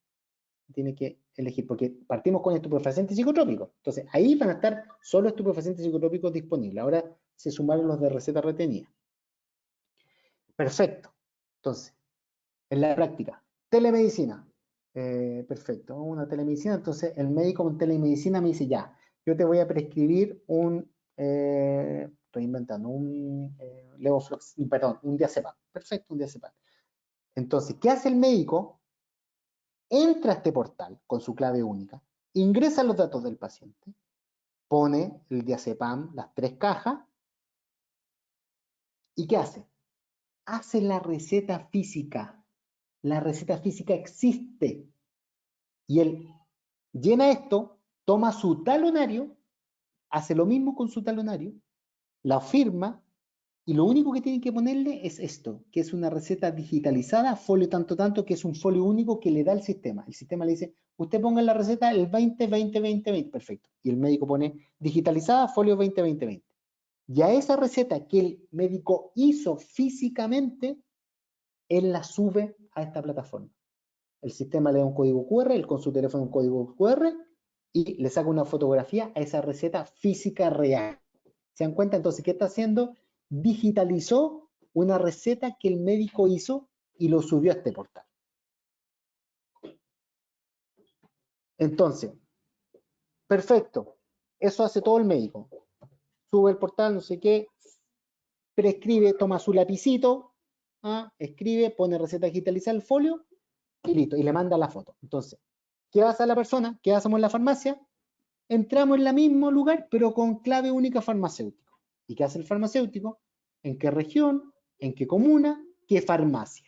Tiene que elegir, porque partimos con estupefacientes psicotrópicos. Entonces, ahí van a estar solo estupefacientes psicotrópicos disponibles. Ahora se sumaron los de receta retenida. Perfecto. Entonces, en la práctica, telemedicina. Perfecto, una telemedicina. Entonces, el médico con telemedicina me dice, ya, yo te voy a prescribir estoy inventando, Levoflox, perdón, un diazepam. Perfecto, un diazepam. Entonces, ¿qué hace el médico? Entra a este portal con su clave única, ingresa los datos del paciente, pone el diazepam, las 3 cajas, ¿y qué hace? Hace la receta física. La receta física existe. Y él llena esto, toma su talonario, hace lo mismo con su talonario, la firma Y lo único que tienen que ponerle es esto, que es una receta digitalizada, folio tanto tanto, que es un folio único que le da el sistema. El sistema le dice, usted ponga en la receta el 20, 20, 20, 20, perfecto. Y el médico pone digitalizada, folio 20, 20, 20. Y a esa receta que el médico hizo físicamente, él la sube a esta plataforma. El sistema le da un código QR, él con su teléfono un código QR y le saca una fotografía a esa receta física real. ¿Se dan cuenta? Entonces, ¿qué está haciendo? Digitalizó una receta que el médico hizo y lo subió a este portal. Entonces, perfecto. Eso hace todo el médico. Sube el portal, no sé qué, prescribe, toma su lapicito, escribe, pone receta digitalizada el folio y listo, y le manda la foto. Entonces, ¿qué hace la persona? ¿Qué hacemos en la farmacia? Entramos en el mismo lugar, pero con clave única farmacéutico. ¿Y qué hace el farmacéutico? ¿En qué región? ¿En qué comuna? ¿Qué farmacia?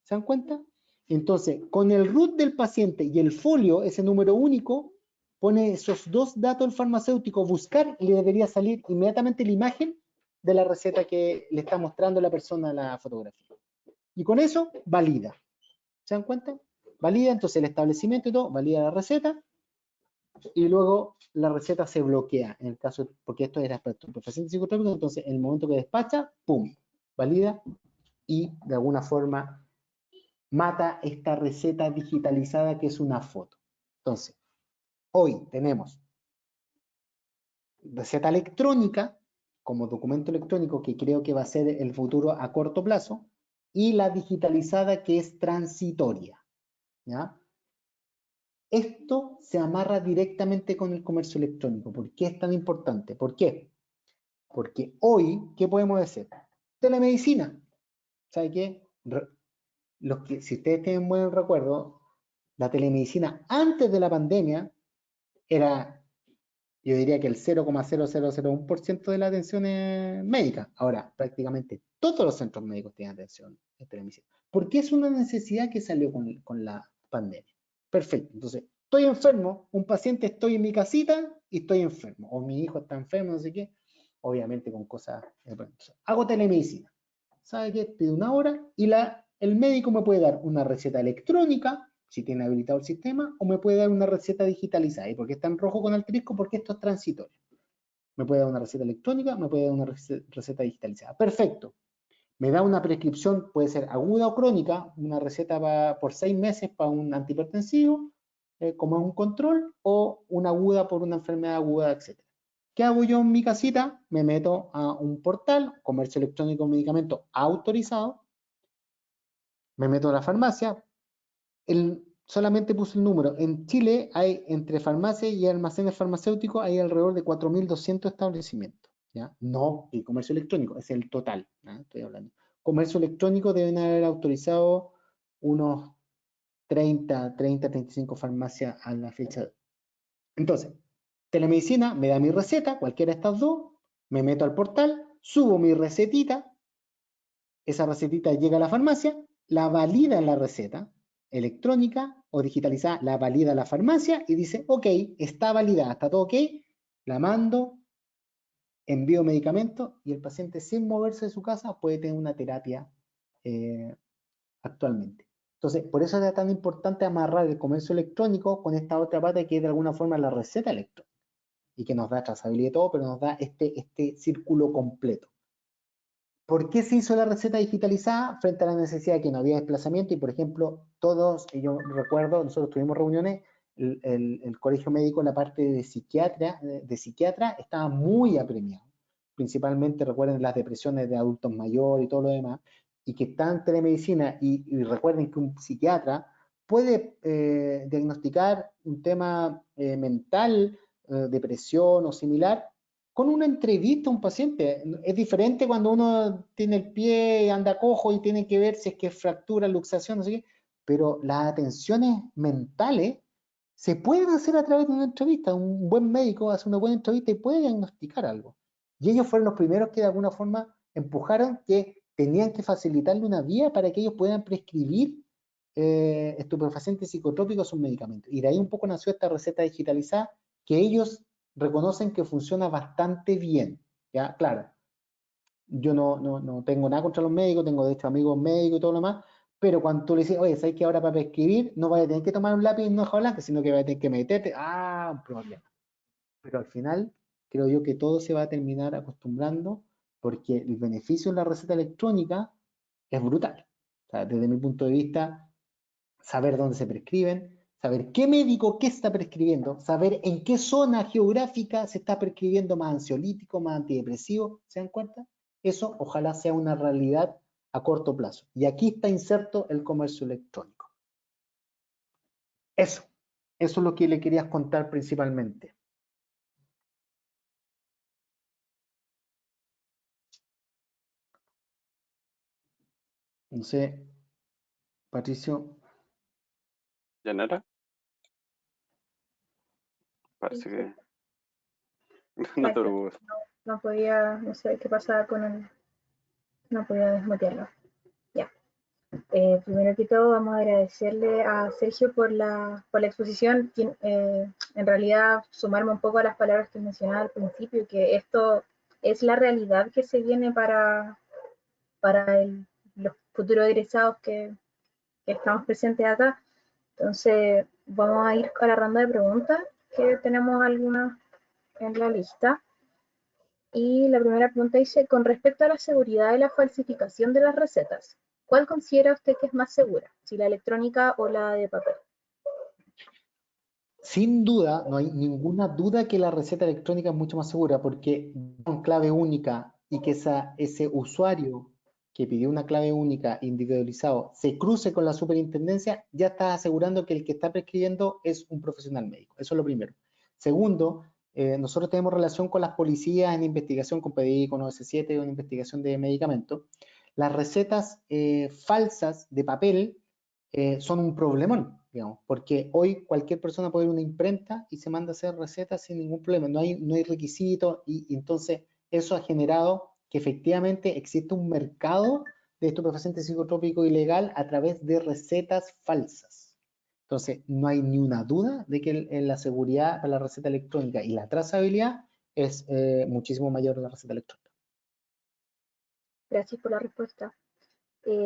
¿Se dan cuenta? Entonces, con el root del paciente y el folio, ese número único, pone esos dos datos el farmacéutico, buscar y le debería salir inmediatamente la imagen de la receta que le está mostrando la persona en la fotografía. Y con eso, valida. ¿Se dan cuenta? Valida entonces el establecimiento y todo, valida la receta y luego la receta se bloquea, en el caso, porque esto era para paciente psicotrópico, entonces en el momento que despacha, ¡pum!, valida y de alguna forma mata esta receta digitalizada que es una foto. Entonces, hoy tenemos receta electrónica como documento electrónico, que creo que va a ser el futuro a corto plazo, y la digitalizada que es transitoria, ¿ya? Esto se amarra directamente con el comercio electrónico. ¿Por qué es tan importante? ¿Por qué? Porque hoy, ¿qué podemos decir? Telemedicina. ¿Sabe qué? Si ustedes tienen buen recuerdo, la telemedicina antes de la pandemia era, yo diría que el 0,0001% de la atención médica. Ahora, prácticamente todos los centros médicos tienen atención en telemedicina. Porque es una necesidad que salió con la pandemia. Perfecto. Entonces, estoy enfermo, un paciente, estoy en mi casita y estoy enfermo. O mi hijo está enfermo, no sé qué. Obviamente con cosas. Hago telemedicina. ¿Sabe qué? Pido una hora y el médico me puede dar una receta electrónica, si tiene habilitado el sistema, o me puede dar una receta digitalizada. ¿Y por qué está en rojo con asterisco? Porque esto es transitorio. Me puede dar una receta electrónica, me puede dar una receta digitalizada. Perfecto. Me da una prescripción, puede ser aguda o crónica, una receta por 6 meses para un antihipertensivo, como un control, o una aguda por una enfermedad aguda, etc. ¿Qué hago yo en mi casita? Me meto a un portal, comercio electrónico de medicamentos autorizado, me meto a la farmacia, solamente puse el número. En Chile hay entre farmacias y almacenes farmacéuticos hay alrededor de 4.200 establecimientos. ¿Ya? No el comercio electrónico, es el total. ¿Ya? Estoy hablando. Comercio electrónico deben haber autorizado unos 35 farmacias a la fecha. Entonces, telemedicina me da mi receta, cualquiera de estas dos, me meto al portal, subo mi recetita, esa recetita llega a la farmacia, la valida en la receta electrónica o digitalizada, la valida la farmacia y dice, ok, está validada, está todo ok, la mando, envío medicamento y el paciente sin moverse de su casa puede tener una terapia actualmente. Entonces, por eso es tan importante amarrar el comercio electrónico con esta otra parte que es de alguna forma la receta electrónica y que nos da trazabilidad y todo, pero nos da este círculo completo. ¿Por qué se hizo la receta digitalizada frente a la necesidad de que no había desplazamiento? Y por ejemplo, todos, yo recuerdo, nosotros tuvimos reuniones, el colegio médico, la parte de psiquiatra estaba muy apremiado. Principalmente recuerden las depresiones de adultos mayores y todo lo demás, y que está en telemedicina, y recuerden que un psiquiatra puede diagnosticar un tema mental, depresión o similar, con una entrevista a un paciente. Es diferente cuando uno tiene el pie, anda cojo y tiene que ver si es que es fractura, luxación, no sé qué, pero las atenciones mentales se pueden hacer a través de una entrevista. Un buen médico hace una buena entrevista y puede diagnosticar algo. Y ellos fueron los primeros que de alguna forma empujaron que tenían que facilitarle una vía para que ellos puedan prescribir estupefacientes psicotrópicos a sus medicamentos. Y de ahí un poco nació esta receta digitalizada que ellos reconocen que funciona bastante bien. ¿Ya? Claro, yo no tengo nada contra los médicos, tengo de hecho amigos médicos y todo lo demás, pero cuando tú le dices, oye, ¿sabes que ahora para prescribir no vas a tener que tomar un lápiz y una hoja blanca, sino que vas a tener que meterte? Ah, un problema. Pero al final creo yo que todo se va a terminar acostumbrando porque el beneficio de la receta electrónica es brutal. O sea, desde mi punto de vista, saber dónde se prescriben, saber qué médico qué está prescribiendo, saber en qué zona geográfica se está prescribiendo más ansiolítico, más antidepresivo, ¿se dan cuenta? Eso ojalá sea una realidad a corto plazo. Y aquí está inserto el comercio electrónico. Eso, eso es lo que le querías contar principalmente. No sé, Patricio. ¿Llanera? Sí, Parece sí, que no te exacto. preocupes. No podía, no sé qué pasaba con el, no podía desmutearlo. Ya. Primero que todo, vamos a agradecerle a Sergio por la exposición. En realidad, sumarme un poco a las palabras que mencionaba al principio, que esto es la realidad que se viene para los futuros egresados que estamos presentes acá. Entonces, vamos a ir a la ronda de preguntas, que tenemos algunas en la lista. Y la primera pregunta dice, con respecto a la seguridad y la falsificación de las recetas, ¿cuál considera usted que es más segura? ¿Si la electrónica o la de papel? Sin duda, no hay ninguna duda que la receta electrónica es mucho más segura porque con clave única y que ese usuario que pidió una clave única individualizado se cruce con la superintendencia, ya está asegurando que el que está prescribiendo es un profesional médico. Eso es lo primero. Segundo, nosotros tenemos relación con las policías en investigación con PDI, con OS7, en investigación de medicamentos. Las recetas falsas de papel son un problemón, digamos, porque hoy cualquier persona puede ir a una imprenta y se manda a hacer recetas sin ningún problema, no hay requisitos y entonces eso ha generado que efectivamente existe un mercado de estupefaciente psicotrópico ilegal a través de recetas falsas. Entonces, no hay ni una duda de que la seguridad para la receta electrónica y la trazabilidad es muchísimo mayor en la receta electrónica. Gracias por la respuesta.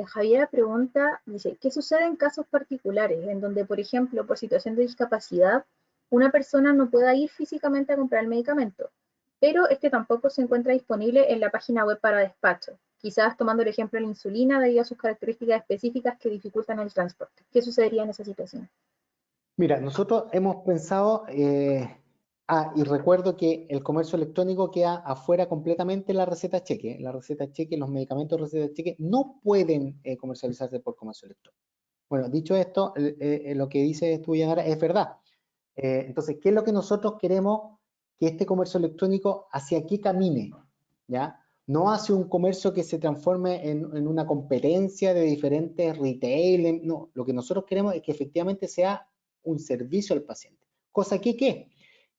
Javiera pregunta, dice, ¿qué sucede en casos particulares en donde, por ejemplo, por situación de discapacidad, una persona no pueda ir físicamente a comprar el medicamento, pero este tampoco se encuentra disponible en la página web para despacho? Quizás tomando el ejemplo de la insulina debido a sus características específicas que dificultan el transporte. ¿Qué sucedería en esa situación? Mira, nosotros hemos pensado, y recuerdo que el comercio electrónico queda afuera completamente la receta cheque. La receta cheque, los medicamentos de receta cheque no pueden comercializarse por comercio electrónico. Bueno, dicho esto, lo que dice tú, Yanara, es verdad. Entonces, ¿qué es lo que nosotros queremos que este comercio electrónico hacia aquí camine? ¿Ya? No hacia un comercio que se transforme en una competencia de diferentes retail, no, lo que nosotros queremos es que efectivamente sea un servicio al paciente. Cosa que, ¿qué?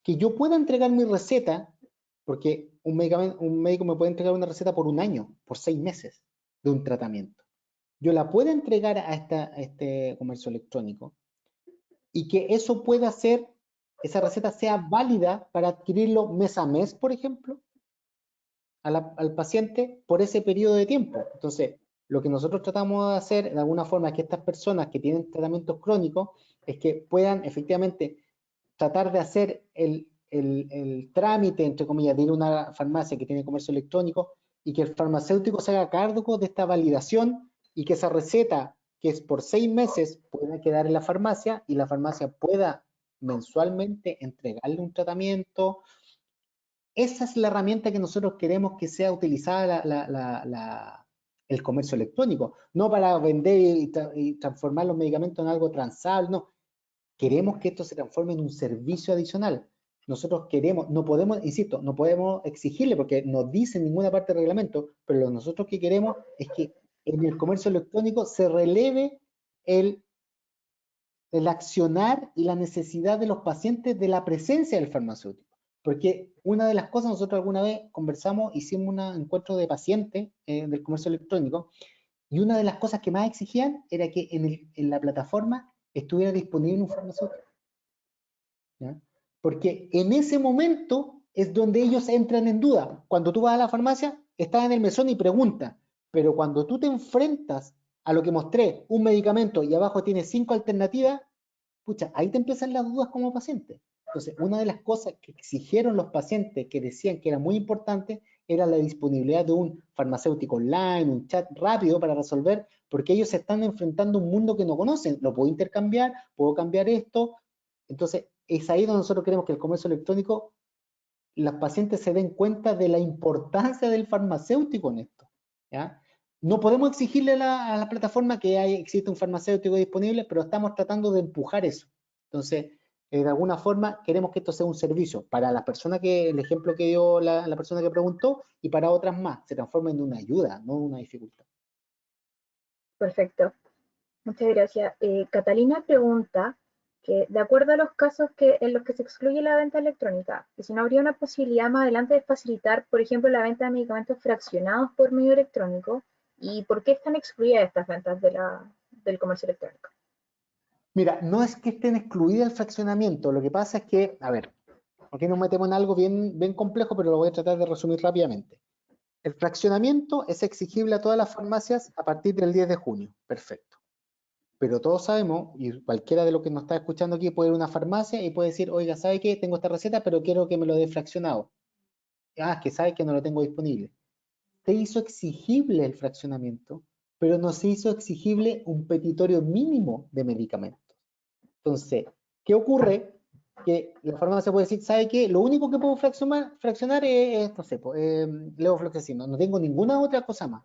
Que yo pueda entregar mi receta, porque un médico me puede entregar una receta por un año, por 6 meses de un tratamiento. Yo la puedo entregar a este comercio electrónico y que eso pueda ser, esa receta sea válida para adquirirlo mes a mes, por ejemplo, al paciente por ese periodo de tiempo. Entonces, lo que nosotros tratamos de hacer de alguna forma es que estas personas que tienen tratamientos crónicos es que puedan efectivamente tratar de hacer el trámite, entre comillas, de ir a una farmacia que tiene comercio electrónico y que el farmacéutico se haga cargo de esta validación y que esa receta, que es por 6 meses, pueda quedar en la farmacia y la farmacia pueda mensualmente entregarle un tratamiento. Esa es la herramienta que nosotros queremos que sea utilizada el comercio electrónico, no para vender y transformar los medicamentos en algo transable, no. Queremos que esto se transforme en un servicio adicional. Nosotros queremos, no podemos, insisto, no podemos exigirle porque no dice en ninguna parte del reglamento, pero lo que nosotros que queremos es que en el comercio electrónico se releve el accionar y la necesidad de los pacientes de la presencia del farmacéutico. Porque una de las cosas, nosotros alguna vez conversamos, hicimos un encuentro de pacientes del comercio electrónico, y una de las cosas que más exigían era que en la plataforma estuviera disponible un farmacéutico. ¿Ya? Porque en ese momento es donde ellos entran en duda. Cuando tú vas a la farmacia, está en el mesón y pregunta, pero cuando tú te enfrentas a lo que mostré, un medicamento y abajo tienes 5 alternativas, pucha, ahí te empiezan las dudas como paciente. Entonces, una de las cosas que exigieron los pacientes que decían que era muy importante era la disponibilidad de un farmacéutico online, un chat rápido para resolver, porque ellos se están enfrentando a un mundo que no conocen. Lo puedo intercambiar, puedo cambiar esto. Entonces, es ahí donde nosotros queremos que el comercio electrónico, los pacientes se den cuenta de la importancia del farmacéutico en esto, ¿ya? No podemos exigirle a la plataforma que existe un farmacéutico disponible, pero estamos tratando de empujar eso. Entonces, de alguna forma, queremos que esto sea un servicio para la persona el ejemplo que dio la persona que preguntó, y para otras más, se transforme en una ayuda, no una dificultad. Perfecto. Muchas gracias. Catalina pregunta que, de acuerdo a los casos en los que se excluye la venta electrónica, que si no habría una posibilidad más adelante de facilitar, por ejemplo, la venta de medicamentos fraccionados por medio electrónico, y por qué están excluidas estas ventas del comercio electrónico. Mira, no es que estén excluidas el fraccionamiento, lo que pasa es que, a ver, aquí nos metemos en algo bien complejo, pero lo voy a tratar de resumir rápidamente. El fraccionamiento es exigible a todas las farmacias a partir del 10 de junio. Perfecto. Pero todos sabemos, y cualquiera de los que nos está escuchando aquí puede ir a una farmacia y puede decir, oiga, ¿sabe qué? Tengo esta receta, pero quiero que me lo dé fraccionado. Ah, es que sabe que no lo tengo disponible. Se hizo exigible el fraccionamiento, pero no se hizo exigible un petitorio mínimo de medicamentos. Entonces, ¿qué ocurre? Que la farmacia puede decir, ¿sabe qué? Lo único que puedo fraccionar es no sé, levofloxacino, no tengo ninguna otra cosa más,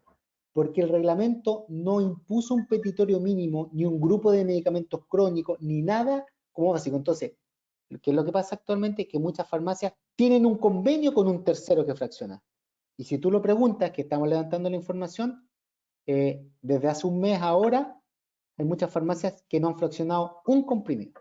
porque el reglamento no impuso un petitorio mínimo, ni un grupo de medicamentos crónicos, ni nada como básico. Entonces, ¿qué es lo que pasa actualmente? Es que muchas farmacias tienen un convenio con un tercero que fracciona. Y si tú lo preguntas, que estamos levantando la información, desde hace un mes ahora, hay muchas farmacias que no han fraccionado un comprimido,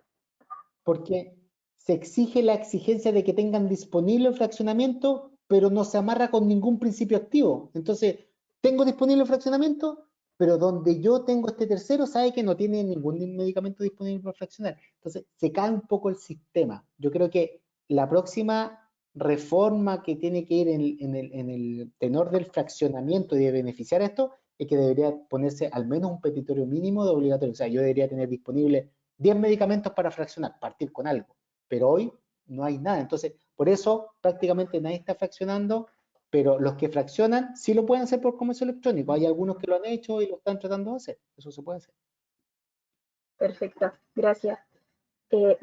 porque se exige la exigencia de que tengan disponible el fraccionamiento, pero no se amarra con ningún principio activo. Entonces, tengo disponible el fraccionamiento, pero donde yo tengo este tercero sabe que no tiene ningún medicamento disponible para fraccionar. Entonces, se cae un poco el sistema. Yo creo que la próxima reforma que tiene que ir en el tenor del fraccionamiento y de beneficiar esto, es que debería ponerse al menos un petitorio mínimo de obligatorio. O sea, yo debería tener disponible 10 medicamentos para fraccionar, partir con algo. Pero hoy no hay nada. Entonces, por eso prácticamente nadie está fraccionando, pero los que fraccionan sí lo pueden hacer por comercio electrónico. Hay algunos que lo han hecho y lo están tratando de hacer. Eso se puede hacer. Perfecto, gracias.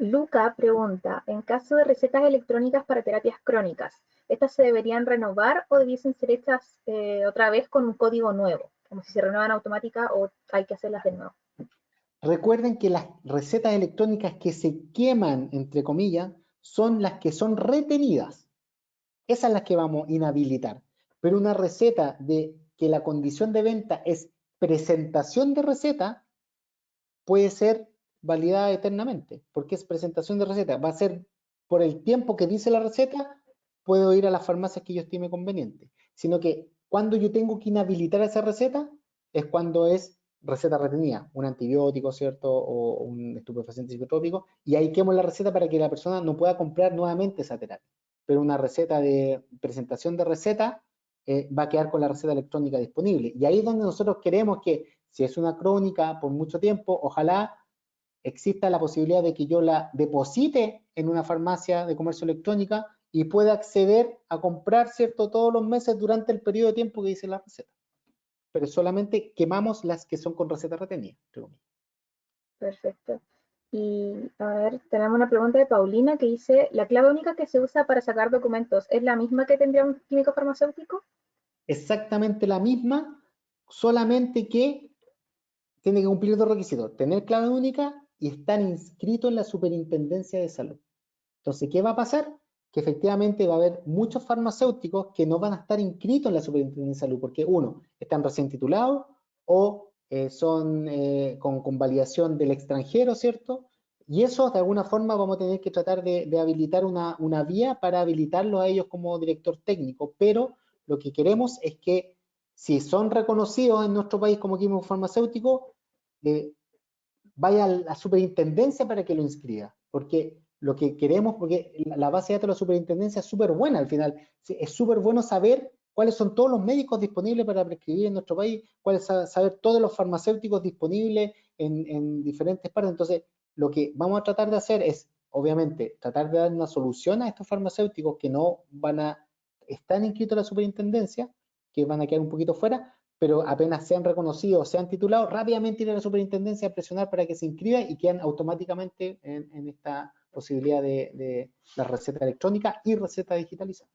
Luca pregunta, en caso de recetas electrónicas para terapias crónicas, ¿estas se deberían renovar o debiesen ser hechas otra vez con un código nuevo? Como si se renuevan automáticas o hay que hacerlas de nuevo. Recuerden que las recetas electrónicas que se queman, entre comillas, son las que son retenidas. Esas son las que vamos a inhabilitar. Pero una receta de que la condición de venta es presentación de receta puede ser validada eternamente, porque es presentación de receta. Va a ser por el tiempo que dice la receta, puedo ir a las farmacias que yo estime conveniente. Sino que cuando yo tengo que inhabilitar esa receta, es cuando es receta retenida, un antibiótico, ¿cierto? O un estupefaciente psicotrópico, y ahí quemo la receta para que la persona no pueda comprar nuevamente esa terapia. Pero una receta de presentación de receta va a quedar con la receta electrónica disponible. Y ahí es donde nosotros queremos que, si es una crónica por mucho tiempo, ojalá exista la posibilidad de que yo la deposite en una farmacia de comercio electrónica y pueda acceder a comprar, ¿cierto?, todos los meses durante el periodo de tiempo que dice la receta. Pero solamente quemamos las que son con receta retenida. Perfecto. Y a ver, tenemos una pregunta de Paulina que dice, ¿la clave única que se usa para sacar documentos es la misma que tendría un químico farmacéutico? Exactamente la misma, solamente que tiene que cumplir dos requisitos: tener clave única y estar inscrito en la Superintendencia de Salud. Entonces, ¿qué va a pasar? Que efectivamente va a haber muchos farmacéuticos que no van a estar inscritos en la Superintendencia de Salud, porque uno, están recién titulados o son con validación del extranjero, ¿cierto? Y eso, de alguna forma, vamos a tener que tratar de habilitar una vía para habilitarlos a ellos como director técnico, pero lo que queremos es que, si son reconocidos en nuestro país como químico farmacéutico, vaya a la superintendencia para que lo inscriba, porque lo que queremos, porque la base de datos de la superintendencia es súper buena al final, es súper bueno saber cuáles son todos los médicos disponibles para prescribir en nuestro país, cuáles saber todos los farmacéuticos disponibles en diferentes partes. Entonces, lo que vamos a tratar de hacer es, obviamente, tratar de dar una solución a estos farmacéuticos que no están inscritos en la superintendencia, que van a quedar un poquito fuera, pero apenas sean reconocidos, sean titulados, rápidamente ir a la superintendencia a presionar para que se inscriban y quedan automáticamente en esta posibilidad de la receta electrónica y receta digitalizada.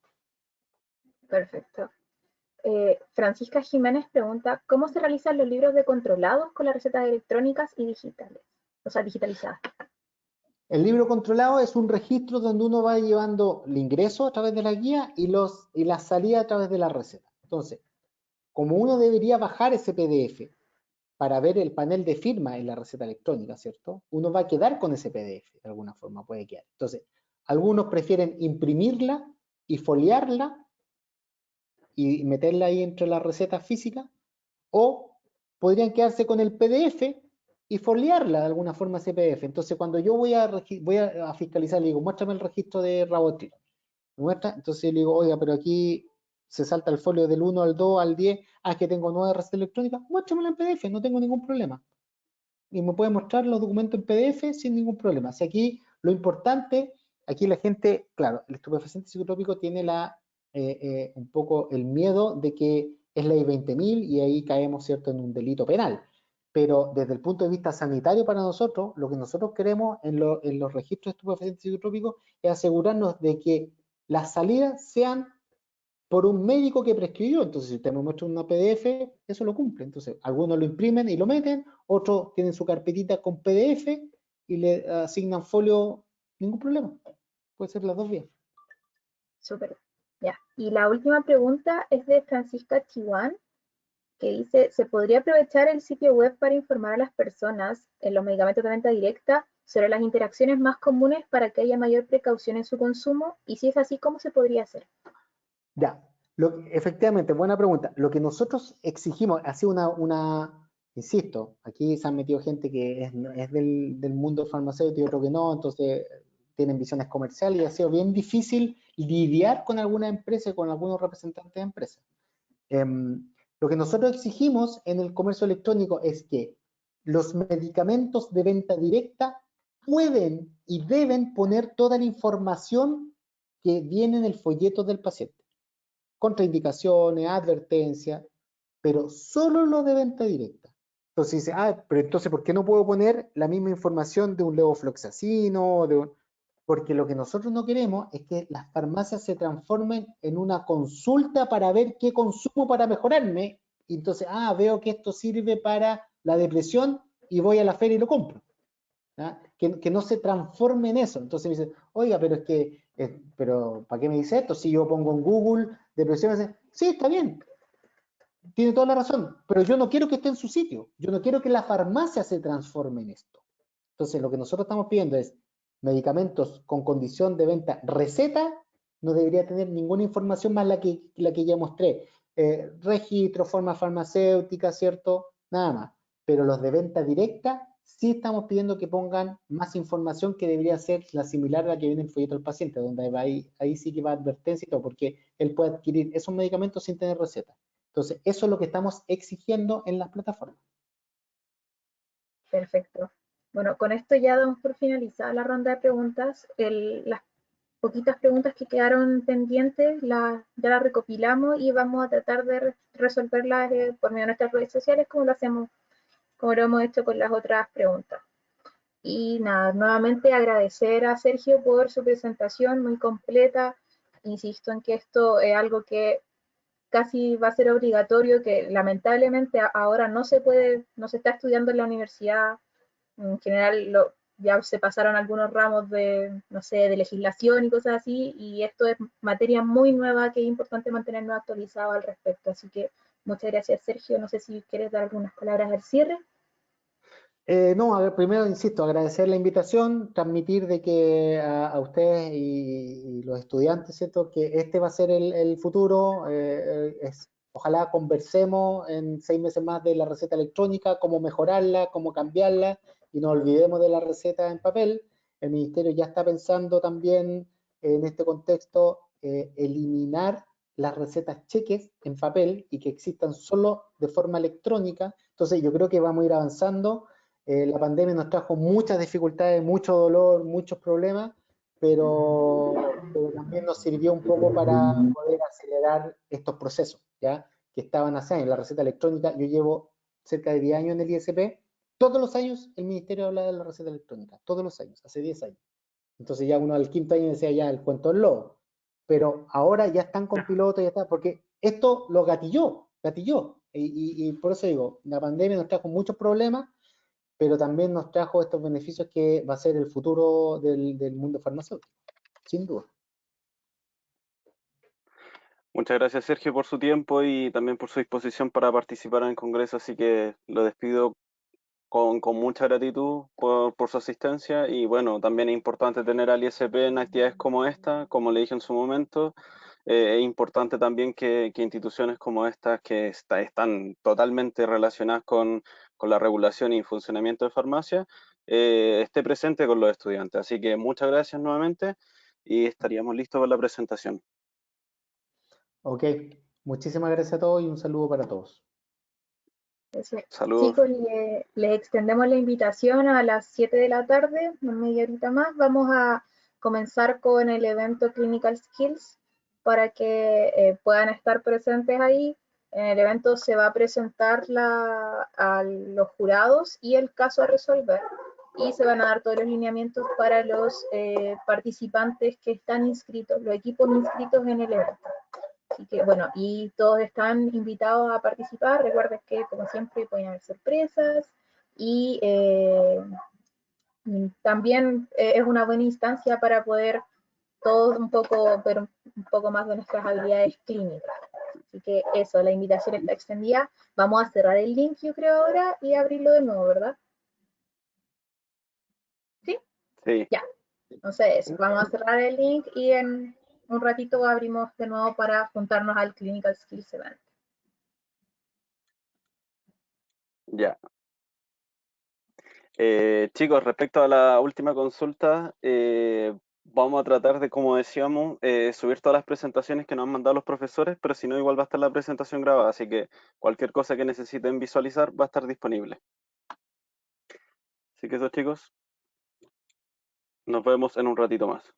Perfecto. Francisca Jiménez pregunta, ¿cómo se realizan los libros de controlados con las recetas electrónicas y digitales? O sea, digitalizadas. El libro controlado es un registro donde uno va llevando el ingreso a través de la guía y la salida a través de la receta. Entonces, como uno debería bajar ese PDF para ver el panel de firma en la receta electrónica, ¿cierto? Uno va a quedar con ese PDF, de alguna forma puede quedar. Entonces, algunos prefieren imprimirla y foliarla y meterla ahí entre las recetas físicas, o podrían quedarse con el PDF y foliarla de alguna forma ese PDF. Entonces, cuando yo voy a fiscalizar, le digo, muéstrame el registro de Rabotril. Muestra, entonces le digo, oiga, pero aquí se salta el folio del 1 al 2 al 10, es que tengo 9 recetas electrónicas, muéstramela en PDF, no tengo ningún problema. Y me puede mostrar los documentos en PDF sin ningún problema. Si aquí lo importante, aquí la gente, claro, el estupefaciente psicotrópico tiene un poco el miedo de que es ley 20.000 y ahí caemos, ¿cierto?, en un delito penal. Pero desde el punto de vista sanitario para nosotros, lo que nosotros queremos en los registros de estupefacientes psicotrópicos es asegurarnos de que las salidas sean por un médico que prescribió. Entonces, si usted me muestra una PDF, eso lo cumple. Entonces, algunos lo imprimen y lo meten, otros tienen su carpetita con PDF y le asignan folio, ningún problema. Puede ser las dos vías. Súper. Ya. Y la última pregunta es de Francisca Chihuán, que dice, ¿se podría aprovechar el sitio web para informar a las personas en los medicamentos de venta directa sobre las interacciones más comunes para que haya mayor precaución en su consumo? Y si es así, ¿cómo se podría hacer? Ya, efectivamente, buena pregunta. Lo que nosotros exigimos, ha sido insisto, aquí se han metido gente que es del mundo farmacéutico y otro que no, entonces tienen visiones comerciales y ha sido bien difícil lidiar con alguna empresa y con algunos representantes de empresas. Lo que nosotros exigimos en el comercio electrónico es que los medicamentos de venta directa pueden y deben poner toda la información que viene en el folleto del paciente. Contraindicaciones, advertencias, pero solo lo de venta directa. Entonces dice, pero entonces, ¿por qué no puedo poner la misma información de un levofloxacino? Porque lo que nosotros no queremos es que las farmacias se transformen en una consulta para ver qué consumo para mejorarme. Y entonces, veo que esto sirve para la depresión y voy a la feria y lo compro. Que no se transforme en eso. Entonces me dicen, oiga, pero es que, pero ¿para qué me dice esto? Si yo pongo en Google depresión, me dicen, sí, está bien, tiene toda la razón, pero yo no quiero que esté en su sitio. Yo no quiero que la farmacia se transforme en esto. Entonces, lo que nosotros estamos pidiendo es medicamentos con condición de venta receta, no debería tener ninguna información más la que ya mostré. Registro, forma farmacéutica, ¿cierto? Nada más. Pero los de venta directa, sí estamos pidiendo que pongan más información que debería ser la similar a la que viene en el folleto del paciente, donde ahí sí que va advertencia y todo, porque él puede adquirir esos medicamentos sin tener receta. Entonces, eso es lo que estamos exigiendo en las plataformas. Perfecto. Bueno, con esto ya damos por finalizada la ronda de preguntas. Las poquitas preguntas que quedaron pendientes ya las recopilamos y vamos a tratar de resolverlas por medio de nuestras redes sociales como lo hemos hecho con las otras preguntas. Y nada, nuevamente agradecer a Sergio por su presentación muy completa. Insisto en que esto es algo que casi va a ser obligatorio, que lamentablemente ahora no se está estudiando en la universidad. En general ya se pasaron algunos ramos de, no sé, de legislación y cosas así, y esto es materia muy nueva que es importante mantenernos actualizados al respecto. Así que muchas gracias, Sergio. No sé si quieres dar algunas palabras al cierre. No, a ver, primero, insisto, agradecer la invitación, transmitir de que a ustedes y los estudiantes, ¿cierto?, que este va a ser el futuro. Ojalá conversemos en 6 meses más de la receta electrónica, cómo mejorarla, cómo cambiarla, y no olvidemos de la receta en papel. El Ministerio ya está pensando también en este contexto eliminar las recetas cheques en papel y que existan solo de forma electrónica. Entonces yo creo que vamos a ir avanzando. La pandemia nos trajo muchas dificultades, mucho dolor, muchos problemas, pero también nos sirvió un poco para poder acelerar estos procesos, ¿ya? Que estaban hace años. La receta electrónica, yo llevo cerca de 10 años en el ISP, todos los años el ministerio habla de la receta electrónica, todos los años, hace 10 años. Entonces ya uno al quinto año decía ya el cuento del lobo. Pero ahora ya están con pilotos, ya está, porque esto lo gatilló. Y por eso digo, la pandemia nos trajo muchos problemas, pero también nos trajo estos beneficios que va a ser el futuro del mundo farmacéutico, sin duda. Muchas gracias, Sergio, por su tiempo y también por su disposición para participar en el Congreso, así que lo despido con mucha gratitud por su asistencia y bueno, también es importante tener al ISP en actividades como esta, como le dije en su momento. Es importante también que instituciones como estas, que están totalmente relacionadas con la regulación y funcionamiento de farmacia, esté presente con los estudiantes. Así que muchas gracias nuevamente y estaríamos listos para la presentación. Ok, muchísimas gracias a todos y un saludo para todos. Saludos. Chicos, les extendemos la invitación a las 7 de la tarde, una media horita más. Vamos a comenzar con el evento Clinical Skills para que puedan estar presentes ahí. En el evento se va a presentar a los jurados y el caso a resolver. Y se van a dar todos los lineamientos para los participantes que están inscritos, los equipos inscritos en el evento. Así que bueno, y todos están invitados a participar. Recuerden que como siempre pueden haber sorpresas y también es una buena instancia para poder todos un poco ver un poco más de nuestras habilidades clínicas. Así que eso, la invitación está extendida. Vamos a cerrar el link, yo creo, ahora y abrirlo de nuevo, ¿verdad? ¿Sí? Sí. Ya. Entonces, vamos a cerrar el link y en un ratito abrimos de nuevo para juntarnos al Clinical Skills Event. Ya. Chicos, respecto a la última consulta, vamos a tratar de, como decíamos, subir todas las presentaciones que nos han mandado los profesores, pero si no, igual va a estar la presentación grabada, así que cualquier cosa que necesiten visualizar va a estar disponible. Así que eso, chicos, nos vemos en un ratito más.